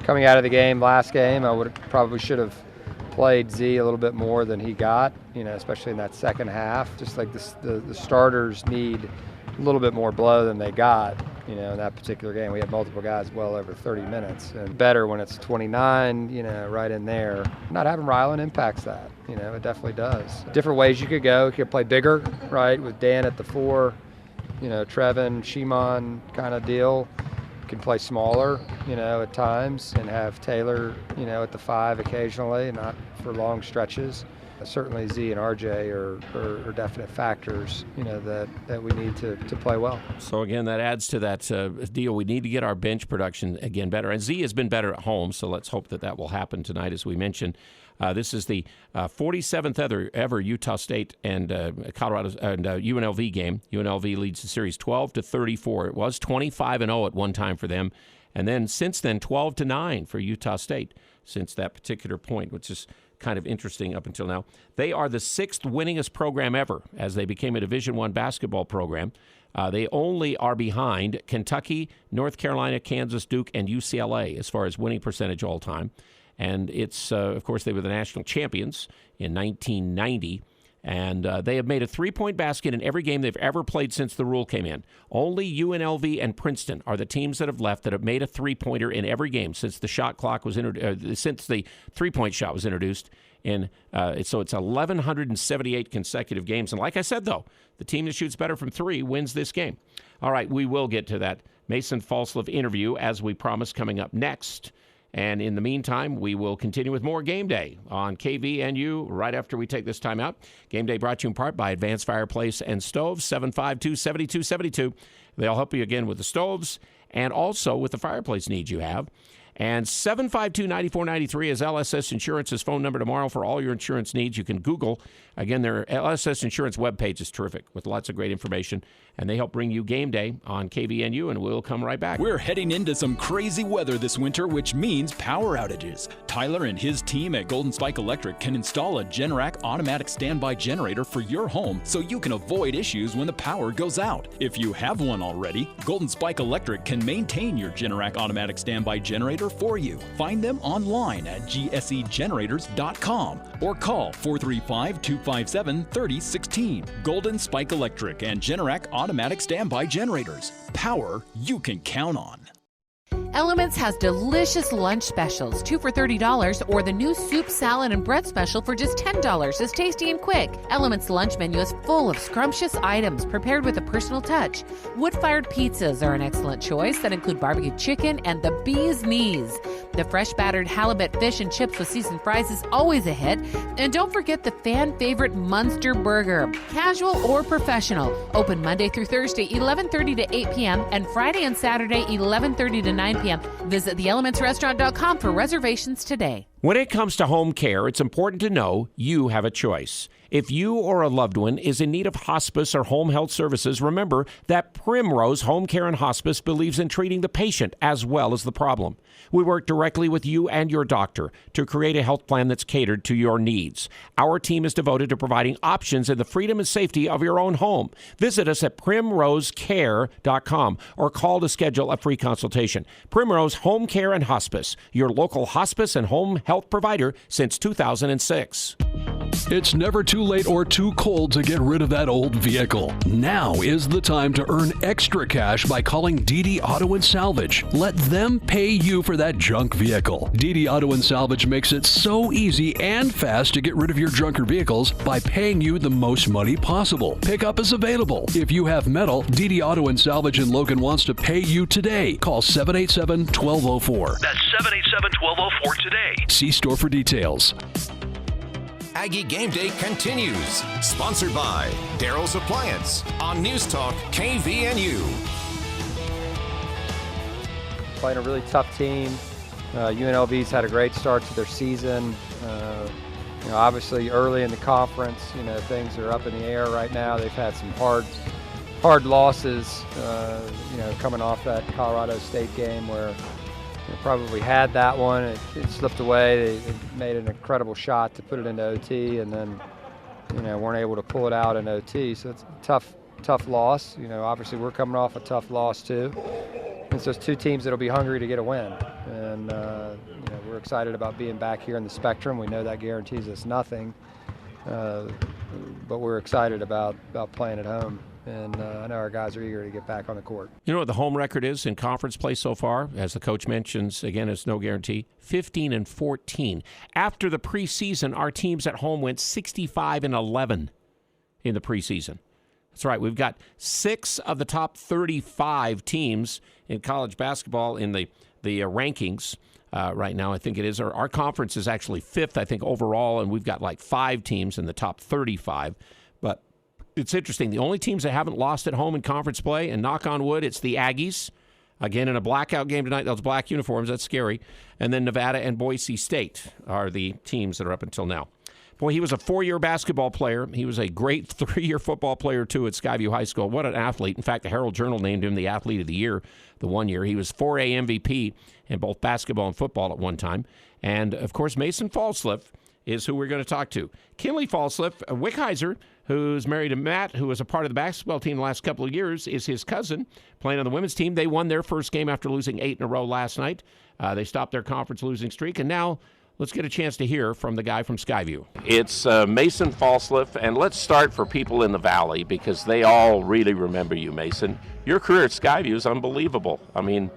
coming out of the last game, I probably should have played Z a little bit more than he got, especially in that second half. Just like the starters need a little bit more blow than they got, in that particular game. We had multiple guys well over 30 minutes. And better when it's 29, right in there. Not having Rylan impacts that, it definitely does. Different ways you could go. You could play bigger, right, with Dan at the 4, Trevin, Shimon kind of deal. You can play smaller, at times and have Taylor, at the 5 occasionally, not for long stretches. Certainly Z and RJ are definite factors, that we need to play well. So again, that adds to that deal. We need to get our bench production again better. And Z has been better at home, so let's hope that will happen tonight, as we mentioned. This is the 47th ever Utah State and Colorado and UNLV game. UNLV leads the series 12-34. It was 25-0 at one time for them, and then since then 12-9 for Utah State since that particular point, which is kind of interesting up until now. They are the 6th winningest program ever as they became a Division I basketball program. They only are behind Kentucky, North Carolina, Kansas, Duke, and UCLA as far as winning percentage all time. And it's, of course, they were the national champions in 1990. And they have made a three-point basket in every game they've ever played since the rule came in. Only UNLV and Princeton are the teams that have left that have made a three-pointer in every game since the shot clock was since the three-point shot was introduced. So it's 1,178 consecutive games. And like I said, though, the team that shoots better from three wins this game. All right, we will get to that Mason Falslev interview, as we promised, coming up next. And in the meantime, we will continue with more Game Day on KVNU right after we take this time out. Game Day brought to you in part by Advanced Fireplace and Stoves, 752-7272. They'll help you again with the stoves and also with the fireplace needs you have. And 752-9493 is LSS Insurance's phone number tomorrow for all your insurance needs. You can Google. Again, their LSS Insurance webpage is terrific with lots of great information. And they help bring you Game Day on KVNU, and we'll come right back. We're heading into some crazy weather this winter, which means power outages. Tyler and his team at Golden Spike Electric can install a Generac automatic standby generator for your home so you can avoid issues when the power goes out. If you have one already, Golden Spike Electric can maintain your Generac automatic standby generator for you. Find them online at gsegenerators.com or call 435-257-3016. Golden Spike Electric and Generac automatic standby generators. Power you can count on. Elements has delicious lunch specials, 2 for $30, or the new soup, salad, and bread special for just $10. It's tasty and quick. Elements lunch menu is full of scrumptious items prepared with a personal touch. Wood-fired pizzas are an excellent choice that include barbecue chicken and the bee's knees. The fresh battered halibut fish and chips with seasoned fries is always a hit. And don't forget the fan favorite Munster burger, casual or professional. Open Monday through Thursday, 11:30 to 8 p.m. and Friday and Saturday, 11:30 to 9 p.m. Visit theelementsrestaurant.com for reservations today. When it comes to home care, it's important to know you have a choice. If you or a loved one is in need of hospice or home health services, remember that Primrose Home Care and Hospice believes in treating the patient as well as the problem. We work directly with you and your doctor to create a health plan that's catered to your needs. Our team is devoted to providing options in the freedom and safety of your own home. Visit us at primrosecare.com or call to schedule a free consultation. Primrose Home Care and Hospice, your local hospice and home health provider since 2006. It's never too late or too cold to get rid of that old vehicle. Now is the time to earn extra cash by calling DD Auto and Salvage. Let them pay you for that junk vehicle. DD Auto and Salvage makes it so easy and fast to get rid of your junker vehicles by paying you the most money possible. Pickup is available. If you have metal, DD Auto and Salvage in Logan wants to pay you today. Call 787-1204. That's 787-1204 today. See store for details. Aggie Game Day continues. Sponsored by Daryl's Appliance on News Talk KVNU. Playing a really tough team. UNLV's had a great start to their season. Obviously early in the conference, things are up in the air right now. They've had some hard losses, coming off that Colorado State game where probably had that one. It slipped away. They made an incredible shot to put it into OT, and then weren't able to pull it out in OT. So it's a tough loss. Obviously we're coming off a tough loss too. It's those two teams that'll be hungry to get a win, and we're excited about being back here in the Spectrum. We know that guarantees us nothing, but we're excited about playing at home. And I know our guys are eager to get back on the court. You know what the home record is in conference play so far? As the coach mentions, again, it's no guarantee, 15-14. After the preseason, our teams at home went 65-11 in the preseason. That's right. We've got 6 of the top 35 teams in college basketball in the rankings right now. I think it is. Our conference is actually 5th, I think, overall, and we've got like 5 teams in the top 35. But it's interesting. The only teams that haven't lost at home in conference play, and knock on wood, it's the Aggies. Again, in a blackout game tonight, those black uniforms, that's scary. And then Nevada and Boise State are the teams that are up until now. Boy, he was a 4-year basketball player. He was a great 3-year football player, too, at Skyview High School. What an athlete. In fact, the Herald Journal named him the Athlete of the Year the one year. He was 4A MVP in both basketball and football at one time. And, of course, Mason Falslev is who we're going to talk to. Kinley Falslev, Wickheiser, who's married to Matt, who was a part of the basketball team the last couple of years, is his cousin playing on the women's team. They won their first game after losing 8 in a row last night. They stopped their conference losing streak, and now let's get a chance to hear from the guy from Skyview. It's Mason Falsliff, and let's start for people in the Valley because they all really remember you, Mason. Your career at Skyview is unbelievable. I mean,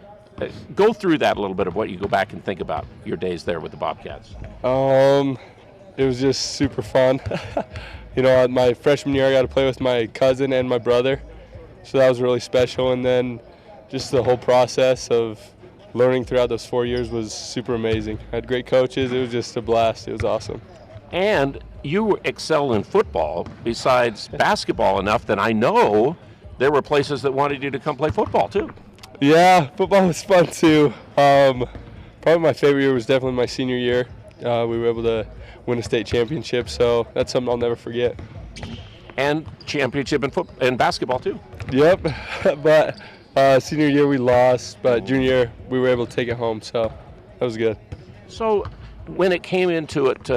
go through that a little bit of what you go back and think about your days there with the Bobcats. It was just super fun. My freshman year I got to play with my cousin and my brother, so that was really special. And then just the whole process of learning throughout those 4 years was super amazing. I had great coaches. It was just a blast. It was awesome. And you excelled in football besides basketball enough that I know there were places that wanted you to come play football too. Yeah, football was fun too. Probably my favorite year was definitely my senior year. We were able to win a state championship, so that's something I'll never forget. And championship in basketball too. Yep, but senior year we lost, but junior year we were able to take it home, so that was good. So when it came into it,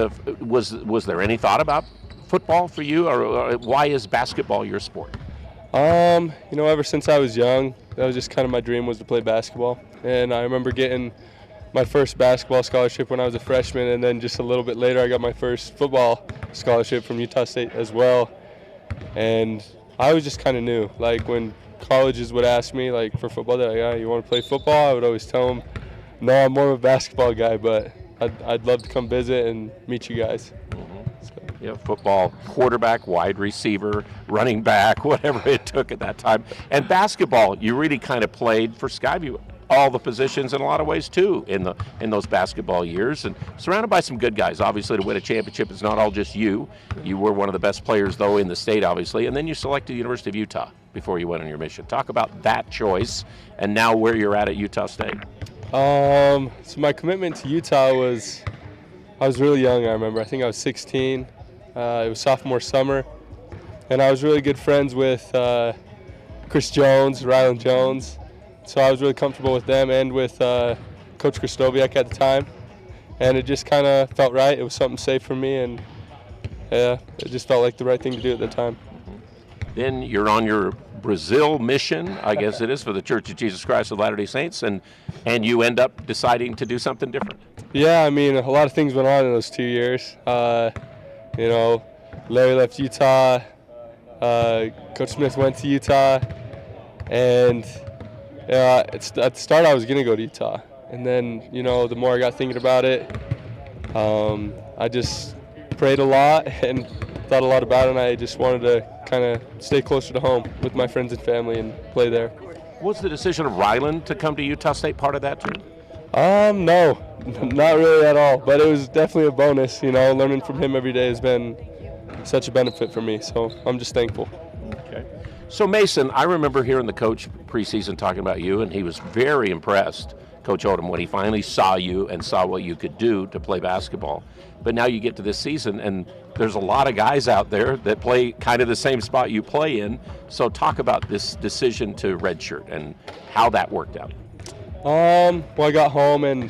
was there any thought about football for you, or why is basketball your sport? Ever since I was young, that was just kind of my dream, was to play basketball. And I remember getting my first basketball scholarship when I was a freshman, and then just a little bit later I got my first football scholarship from Utah State as well. And I was just kind of new. Like when colleges would ask me like for football, they're like, "Yeah, you want to play football?" I would always tell them, "No, I'm more of a basketball guy, but I'd love to come visit and meet you guys." Yeah, football, quarterback, wide receiver, running back, whatever it took at that time. And basketball, you really kind of played for Skyview, all the positions in a lot of ways too in those basketball years, and surrounded by some good guys. Obviously, to win a championship is not all just you. You were one of the best players though in the state, obviously, and then you selected the University of Utah before you went on your mission. Talk about that choice and now where you're at Utah State. So my commitment to Utah was, I was really young, I remember. I think I was 16. It was sophomore summer, and I was really good friends with Chris Jones, Rylan Jones, so I was really comfortable with them and with Coach Kristoviak at the time, and it just kind of felt right. It was something safe for me, and yeah, it just felt like the right thing to do at the time. Then you're on your Brazil mission, I guess it is, for the Church of Jesus Christ of Latter-day Saints, and you end up deciding to do something different. Yeah, I mean, a lot of things went on in those 2 years. Larry left Utah, Coach Smith went to Utah, and at the start I was going to go to Utah. And then, the more I got thinking about it, I just prayed a lot and thought a lot about it, and I just wanted to kind of stay closer to home with my friends and family and play there. Was the decision of Rylan to come to Utah State part of that too? No, not really at all, but it was definitely a bonus. Learning from him every day has been such a benefit for me, so I'm just thankful. Okay. So Mason, I remember hearing the coach preseason talking about you, and he was very impressed, Coach Odom, when he finally saw you and saw what you could do to play basketball. But now you get to this season, and there's a lot of guys out there that play kind of the same spot you play in. So talk about this decision to redshirt and how that worked out. Well, I got home, and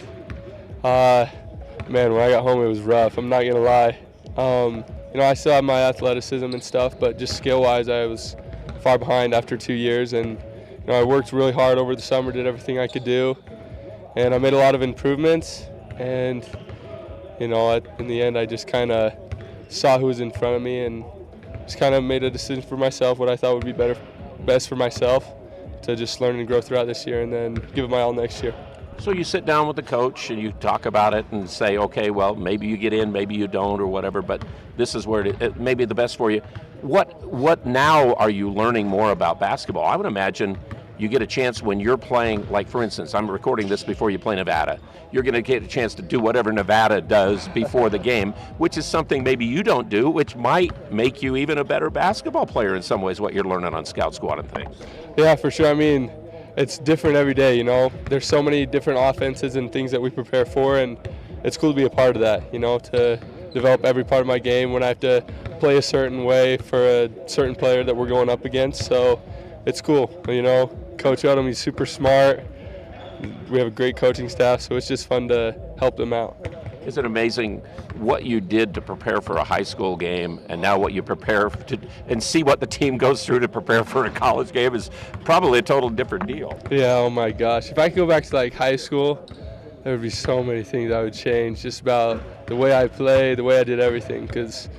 when I got home it was rough. I'm not gonna lie. I still have my athleticism and stuff, but just skill-wise I was far behind after 2 years, and I worked really hard over the summer, did everything I could do, and I made a lot of improvements. And in the end I just kind of saw who was in front of me and just kind of made a decision for myself, what I thought would be best for myself, to just learn and grow throughout this year and then give it my all next year. So you sit down with the coach and you talk about it and say, okay, well, maybe you get in, maybe you don't, or whatever, but this is where it may be the best for you. What now are you learning more about basketball? I would imagine you get a chance when you're playing, like for instance, I'm recording this before you play Nevada. You're going to get a chance to do whatever Nevada does before the game, which is something maybe you don't do, which might make you even a better basketball player in some ways, what you're learning on Scout Squad and things. Yeah, for sure. I mean, it's different every day, There's so many different offenses and things that we prepare for, and it's cool to be a part of that, to develop every part of my game when I have to play a certain way for a certain player that we're going up against. So it's cool, Coach Odom, he's super smart. We have a great coaching staff, so it's just fun to help them out. Is it amazing what you did to prepare for a high school game, and now what you prepare to, and see what the team goes through to prepare for a college game is probably a total different deal. Yeah, oh my gosh. If I could go back to high school, there would be so many things I would change, just about the way I play, the way I did everything, because,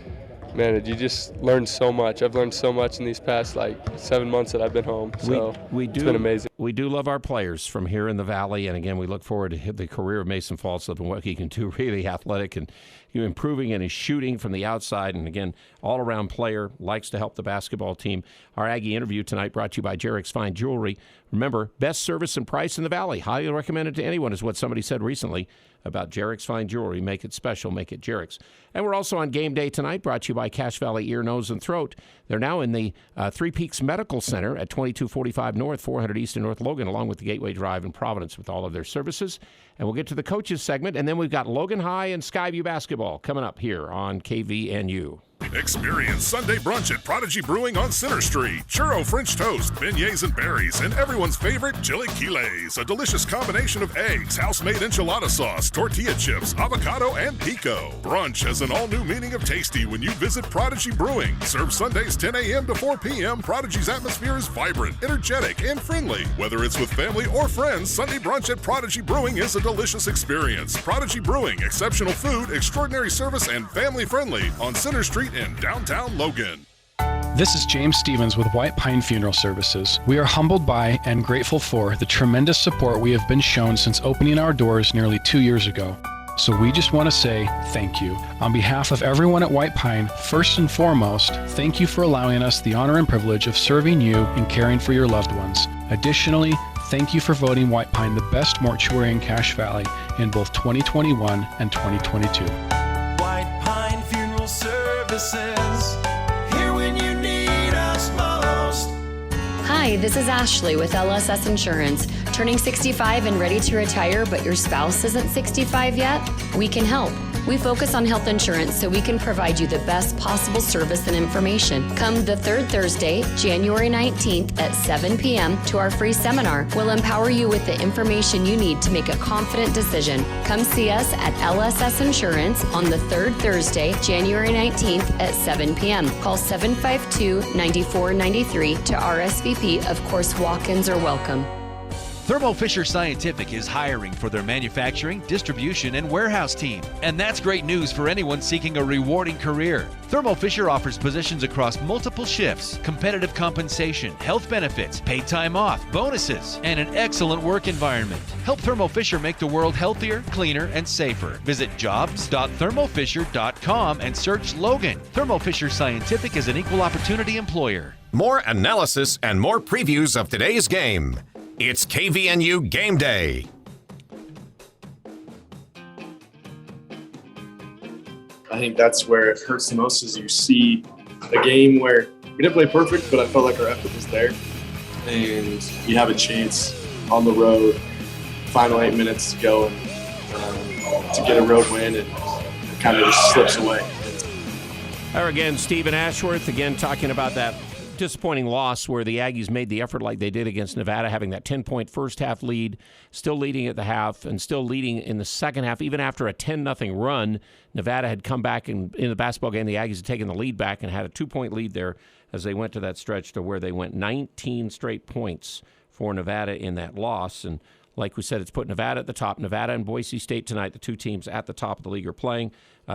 man, you just learn so much. I've learned so much in these past, 7 months that I've been home, so it's been amazing. We do love our players from here in the Valley, and again, we look forward to the career of Mason Falseth and what he can do, really athletic and improving in his shooting from the outside, and again, all-around player, likes to help the basketball team. Our Aggie interview tonight brought to you by Jarek's Fine Jewelry. Remember, best service and price in the Valley. Highly recommended to anyone is what somebody said recently about Jarek's Fine Jewelry. Make it special, make it Jarek's. And we're also on Game Day tonight, brought to you by Cache Valley Ear, Nose, and Throat. They're now in the Three Peaks Medical Center at 2245 North, 400 East in North Logan, along with the Gateway Drive in Providence with all of their services. And we'll get to the coaches segment, and then we've got Logan High and Skyview basketball coming up here on KVNU. Experience Sunday brunch at Prodigy Brewing on Center Street. Churro French toast, beignets and berries, and everyone's favorite chilaquiles. A delicious combination of eggs, house-made enchilada sauce, tortilla chips, avocado, and pico. Brunch has an all-new meaning of tasty when you visit Prodigy Brewing. Served Sundays 10 a.m. to 4 p.m., Prodigy's atmosphere is vibrant, energetic, and friendly. Whether it's with family or friends, Sunday brunch at Prodigy Brewing is a delicious experience. Prodigy Brewing, exceptional food, extraordinary service, and family-friendly on Center Street in downtown Logan. This is James Stevens with White Pine Funeral Services. We are humbled by and grateful for the tremendous support we have been shown since opening our doors nearly 2 years ago. So we just want to say thank you. On behalf of everyone at White Pine, first and foremost, thank you for allowing us the honor and privilege of serving you and caring for your loved ones. Additionally, thank you for voting White Pine the best mortuary in Cache Valley in both 2021 and 2022. White Pine Funeral Services, here when you need us most. Hi, this is Ashley with LSS Insurance. Turning 65 and ready to retire, but your spouse isn't 65 yet? We can help. We focus on health insurance so we can provide you the best possible service and information. Come the third Thursday, January 19th at 7 p.m. to our free seminar. We'll empower you with the information you need to make a confident decision. Come see us at LSS Insurance on the third Thursday, January 19th at 7 p.m. Call 752-9493 to RSVP. Of course, walk-ins are welcome. Thermo Fisher Scientific is hiring for their manufacturing, distribution, and warehouse team. And that's great news for anyone seeking a rewarding career. Thermo Fisher offers positions across multiple shifts, competitive compensation, health benefits, paid time off, bonuses, and an excellent work environment. Help Thermo Fisher make the world healthier, cleaner, and safer. Visit jobs.thermofisher.com and search Logan. Thermo Fisher Scientific is an equal opportunity employer. More analysis and more previews of today's game. It's KVNU Game Day. I think that's where it hurts the most is you see a game where we didn't play perfect, but I felt like our effort was there. And you have a chance on the road, final 8 minutes to go and to get a road win, and it kind of just slips away. There again, Stephen Ashworth, again talking about that disappointing loss where the Aggies made the effort like they did against Nevada, having that 10-point first-half lead, still leading at the half and still leading in the second half. Even after a 10-0 run, Nevada had come back in the basketball game. The Aggies had taken the lead back and had a 2-point lead there as they went to that stretch to where they went 19 straight points for Nevada in that loss. And like we said, it's put Nevada at the top. Nevada and Boise State tonight, the two teams at the top of the league are playing.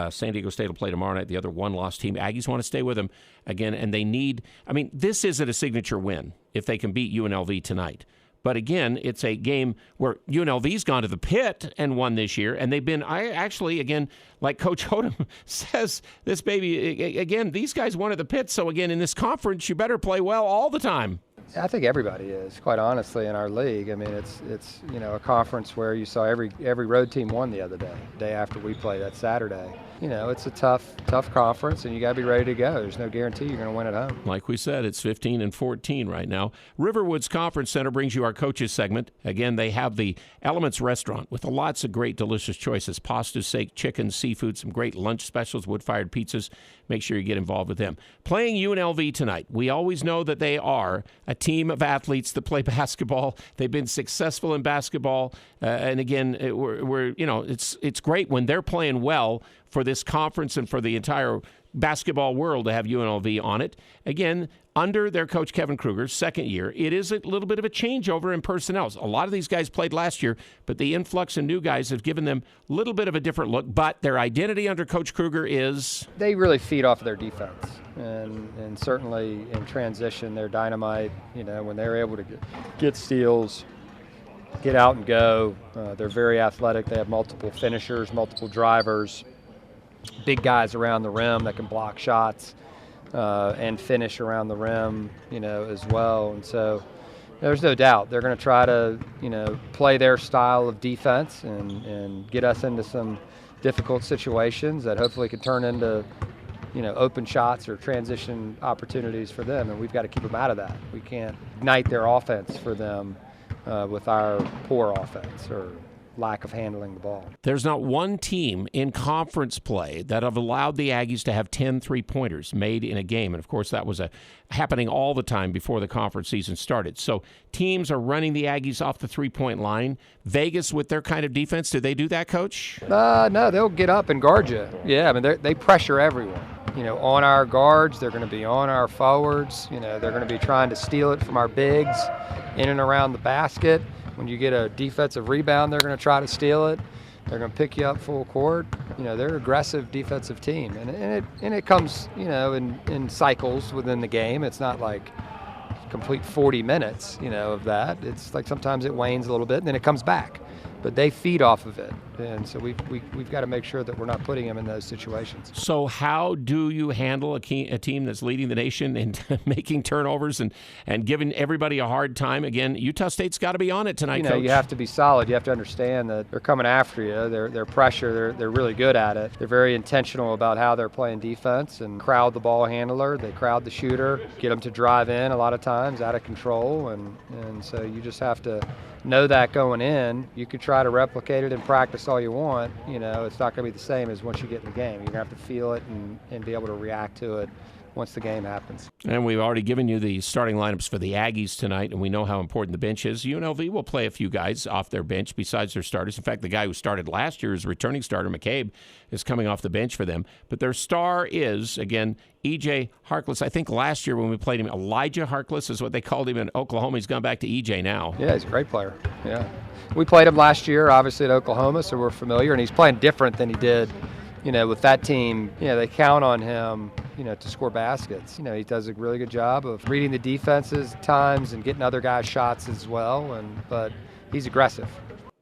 San Diego State will play tomorrow night, the other one-loss team. Aggies want to stay with them again, and they need – I mean, this isn't a signature win if they can beat UNLV tonight. But again, it's a game where UNLV's gone to the pit and won this year, and they've been again, like Coach Odom says, this baby, again, these guys won at the pit. So again, in this conference, you better play well all the time. I think everybody is, quite honestly, in our league. I mean, it's a conference where you saw every road team won the other day after we played that Saturday. It's a tough conference, and you got to be ready to go. There's no guarantee you're going to win at home. Like we said, it's 15-14 right now. Riverwoods Conference Center brings you our coaches segment. Again, they have the Elements Restaurant with lots of great, delicious choices: pasta, steak, chicken, seafood, some great lunch specials, wood-fired pizzas. Make sure you get involved with them. Playing UNLV tonight. We always know that they are a team of athletes that play basketball. They've been successful in basketball, and again, it's great when they're playing well. for this conference and for the entire basketball world to have UNLV on it. Again, under their coach Kevin Kruger's second year, it is a little bit of a changeover in personnel. A lot of these guys played last year, but the influx of new guys have given them a little bit of a different look. But their identity under Coach Kruger is... They really feed off of their defense. And certainly in transition, they're dynamite. You know, when they're able to get steals, get out and go, they're very athletic. They have multiple finishers, multiple drivers, big guys around the rim that can block shots and finish around the rim, you know, as well. And so there's no doubt they're going to try to, you know, play their style of defense and get us into some difficult situations that hopefully can turn into, you know, open shots or transition opportunities for them. And we've got to keep them out of that. We can't ignite their offense for them with our poor offense or lack of handling the ball. There's not one team in conference play that have allowed the Aggies to have 10 3-pointers made in a game. And, of course, that was happening all the time before the conference season started. So teams are running the Aggies off the three-point line. Vegas, with their kind of defense, do they do that, Coach? No, they'll get up and guard you. Yeah, I mean, they pressure everyone. You know, on our guards, they're going to be on our forwards. You know, they're going to be trying to steal it from our bigs in and around the basket. When you get a defensive rebound, they're going to try to steal it. They're going to pick you up full court. You know, they're an aggressive defensive team. And it comes, you know, in cycles within the game. It's not like complete 40 minutes, you know, of that. It's like sometimes it wanes a little bit and then it comes back. But they feed off of it. And so we've got to make sure that we're not putting them in those situations. So how do you handle a team that's leading the nation and making turnovers and giving everybody a hard time? Again, Utah State's got to be on it tonight, Coach. You have to be solid. You have to understand that they're coming after you. They're pressure. They're really good at it. They're very intentional about how they're playing defense and crowd the ball handler. They crowd the shooter, get them to drive in a lot of times out of control. And so you just have to know that going in. You could try to replicate it in practice all you want. You know, it's not going to be the same as once you get in the game. You're going to have to feel it and be able to react to it once the game happens. And we've already given you the starting lineups for the Aggies tonight, and we know how important the bench is. UNLV will play a few guys off their bench besides their starters. In fact, the guy who started last year, as returning starter, McCabe, is coming off the bench for them. But their star is, again, E.J. Harkless. I think last year when we played him, Elijah Harkless is what they called him in Oklahoma. He's gone back to E.J. now. Yeah, he's a great player. Yeah. We played him last year, obviously, at Oklahoma, so we're familiar. And he's playing different than he did, you know, with that team. You know, they count on him, you know, to score baskets. You know, he does a really good job of reading the defenses at times and getting other guys' shots as well. But he's aggressive.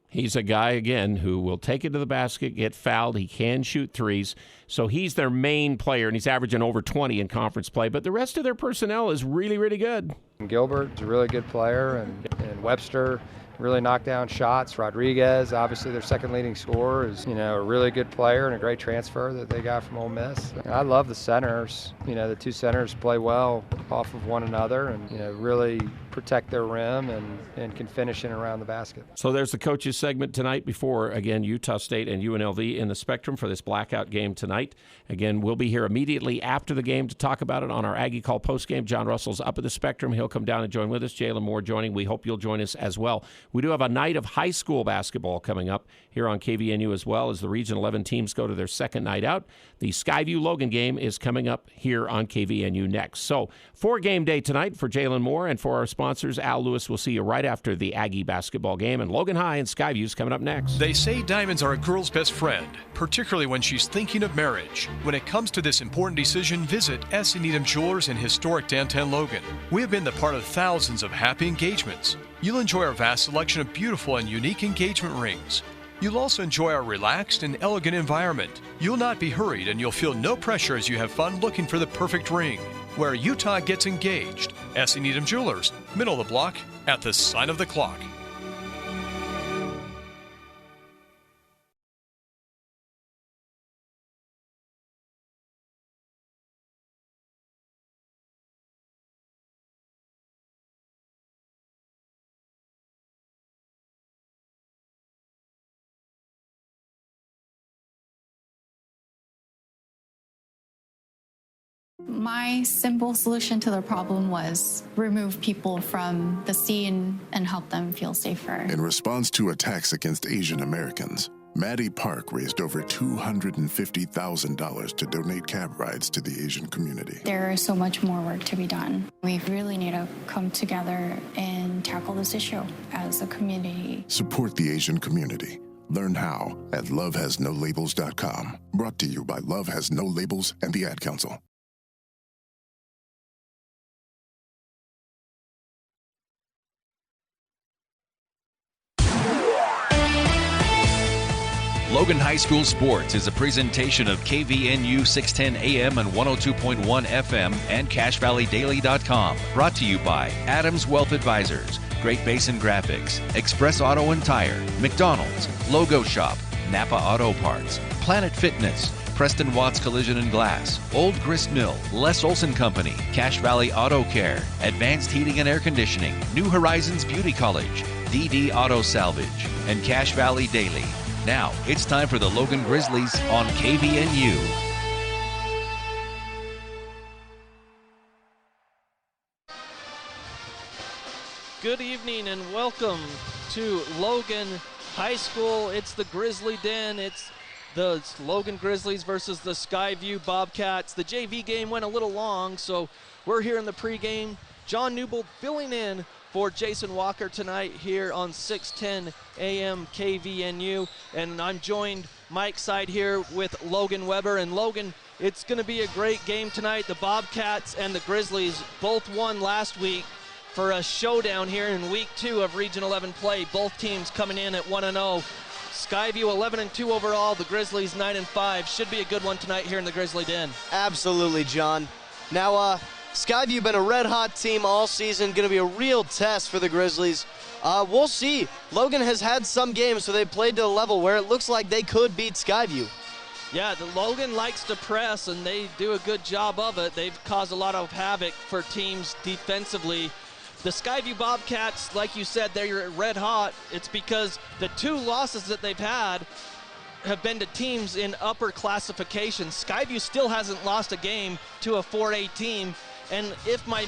He's a guy, again, who will take it to the basket, get fouled. He can shoot threes. So he's their main player, and he's averaging over 20 in conference play. But the rest of their personnel is really, really good. Gilbert's a really good player, and Webster really knocked down shots. Rodriguez, obviously their second leading scorer, is, you know, a really good player and a great transfer that they got from Ole Miss. And I love the centers. You know, the two centers play well off of one another and, you know, really protect their rim and can finish in and around the basket. So there's the coaches segment tonight before, again, Utah State and UNLV in the Spectrum for this blackout game tonight. Again, we'll be here immediately after the game to talk about it on our Aggie Call postgame. John Russell's up at the Spectrum. He'll come down and join with us. Jalen Moore joining. We hope you'll join us as well. We do have a night of high school basketball coming up here on KVNU as well as the Region 11 teams go to their second night out. The Skyview Logan game is coming up here on KVNU next. So for game day tonight for Jalen Moore and for our sponsors, Al Lewis, will see you right after the Aggie basketball game. And Logan High and Skyview's coming up next. They say diamonds are a girl's best friend, particularly when she's thinking of marriage. When it comes to this important decision, visit S. Needham Jewelers in historic downtown Logan. We have been the part of thousands of happy engagements. You'll enjoy our vast selection of beautiful and unique engagement rings. You'll also enjoy our relaxed and elegant environment. You'll not be hurried and you'll feel no pressure as you have fun looking for the perfect ring. Where Utah gets engaged. S. Needham Jewelers, middle of the block, at the sign of the clock. My simple solution to the problem was remove people from the scene and help them feel safer. In response to attacks against Asian Americans, Maddie Park raised over $250,000 to donate cab rides to the Asian community. There is so much more work to be done. We really need to come together and tackle this issue as a community. Support the Asian community. Learn how at lovehasnolabels.com. Brought to you by Love Has No Labels and the Ad Council. Logan High School Sports is a presentation of KVNU 610 AM and 102.1 FM and CashValleyDaily.com. Brought to you by Adams Wealth Advisors, Great Basin Graphics, Express Auto and Tire, McDonald's, Logo Shop, Napa Auto Parts, Planet Fitness, Preston Watts Collision and Glass, Old Grist Mill, Les Olson Company, Cache Valley Auto Care, Advanced Heating and Air Conditioning, New Horizons Beauty College, DD Auto Salvage, and Cache Valley Daily. Now, it's time for the Logan Grizzlies on KVNU. Good evening and welcome to Logan High School. It's the Grizzly Den. It's the Logan Grizzlies versus the Skyview Bobcats. The JV game went a little long, so we're here in the pregame. John Newbold filling in for Jason Walker tonight here on 610 AM KVNU. And I'm joined Mike side here with Logan Weber. And Logan, it's going to be a great game tonight. The Bobcats and the Grizzlies both won last week for a showdown here in week 2 of Region 11 play. Both teams coming in at 1-0. Skyview 11-2 overall, the Grizzlies 9-5. Should be a good one tonight here in the Grizzly Den. Absolutely, John. Now, Skyview been a red-hot team all season, going to be a real test for the Grizzlies. We'll see. Logan has had some games, so they played to a level where it looks like they could beat Skyview. Yeah, the Logan likes to press, and they do a good job of it. They've caused a lot of havoc for teams defensively. The Skyview Bobcats, like you said, they're red hot. It's because the 2 losses that they've had have been to teams in upper classification. Skyview still hasn't lost a game to a 4A team. And if my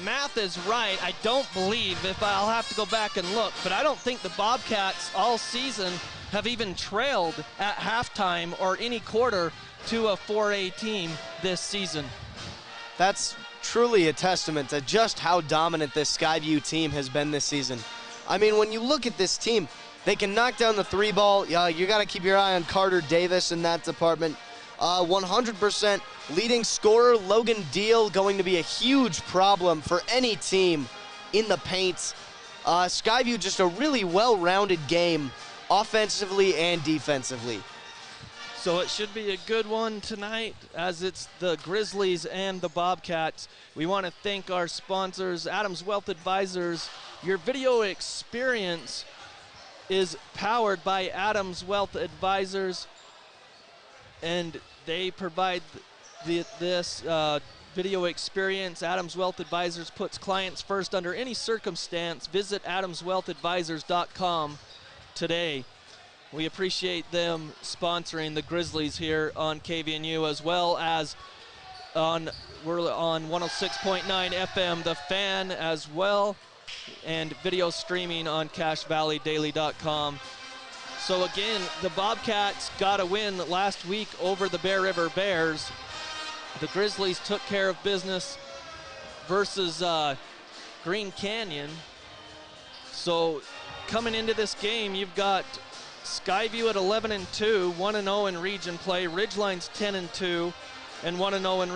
math is right, I don't believe, if I'll have to go back and look, but I don't think the Bobcats all season have even trailed at halftime or any quarter to a 4A team this season. That's truly a testament to just how dominant this Skyview team has been this season. I mean, when you look at this team, they can knock down the 3-ball. You got to keep your eye on Carter Davis in that department. 100% leading scorer Logan Deal going to be a huge problem for any team in the paint. Skyview just a really well-rounded game offensively and defensively. So it should be a good one tonight as it's the Grizzlies and the Bobcats. We want to thank our sponsors, Adams Wealth Advisors. Your video experience is powered by Adams Wealth Advisors, and they provide this video experience. Adams Wealth Advisors puts clients first under any circumstance. Visit adamswealthadvisors.com today. We appreciate them sponsoring the Grizzlies here on KVNU, as well as we're on 106.9 FM, The Fan as well, and video streaming on CashValleyDaily.com. So again, the Bobcats got a win last week over the Bear River Bears. The Grizzlies took care of business versus Green Canyon. So coming into this game, you've got Skyview at 11-2, 1-0 in region play. Ridgeline's 10-2 and 1-0 in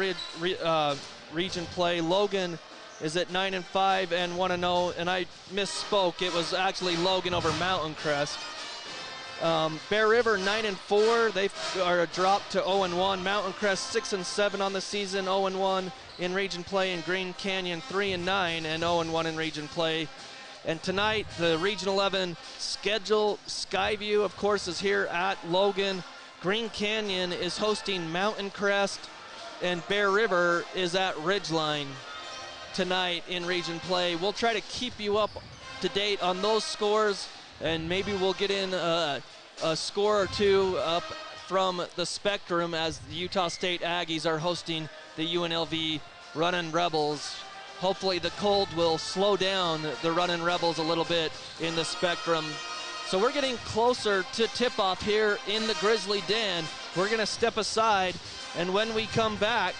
region play. Logan is at 9-5 and 1-0, and I misspoke. It was actually Logan over Mountain Crest. Bear River 9-4. They are dropped to 0-1. Mountain Crest 6-7 on the season, 0-1 in region play, and Green Canyon 3-9 and 0-1 in region play. And tonight, the Region 11 schedule, Skyview, of course, is here at Logan. Green Canyon is hosting Mountain Crest, and Bear River is at Ridgeline tonight in region play. We'll try to keep you up to date on those scores, and maybe we'll get in a score or two up from the Spectrum as the Utah State Aggies are hosting the UNLV Runnin' Rebels. Hopefully the cold will slow down the Runnin' Rebels a little bit in the Spectrum. So we're getting closer to tip-off here in the Grizzly Den. We're going to step aside, and when we come back,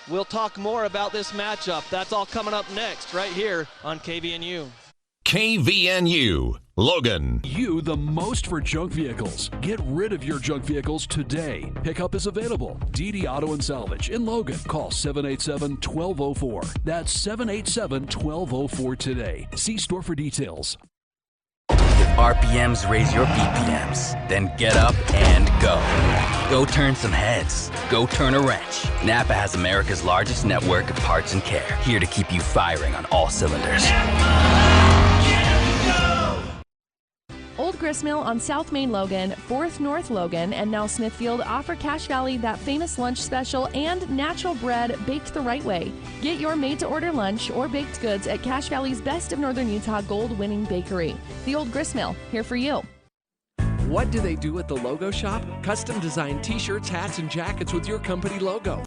we'll talk more about this matchup. That's all coming up next right here on KVNU. KVNU, Logan. You the most for junk vehicles. Get rid of your junk vehicles today. Pickup is available. DD Auto and Salvage in Logan. Call 787-1204. That's 787-1204 today. See store for details. If RPMs raise your BPMs, then get up and go. Go turn some heads. Go turn a wrench. Napa has America's largest network of parts and care, here to keep you firing on all cylinders. Old Gristmill on South Main Logan, 4th North Logan, and now Smithfield offer Cache Valley that famous lunch special and natural bread baked the right way. Get your made-to-order lunch or baked goods at Cache Valley's Best of Northern Utah gold-winning bakery. The Old Gristmill, here for you. What do they do at the Logo Shop? Custom designed t-shirts, hats, and jackets with your company logo.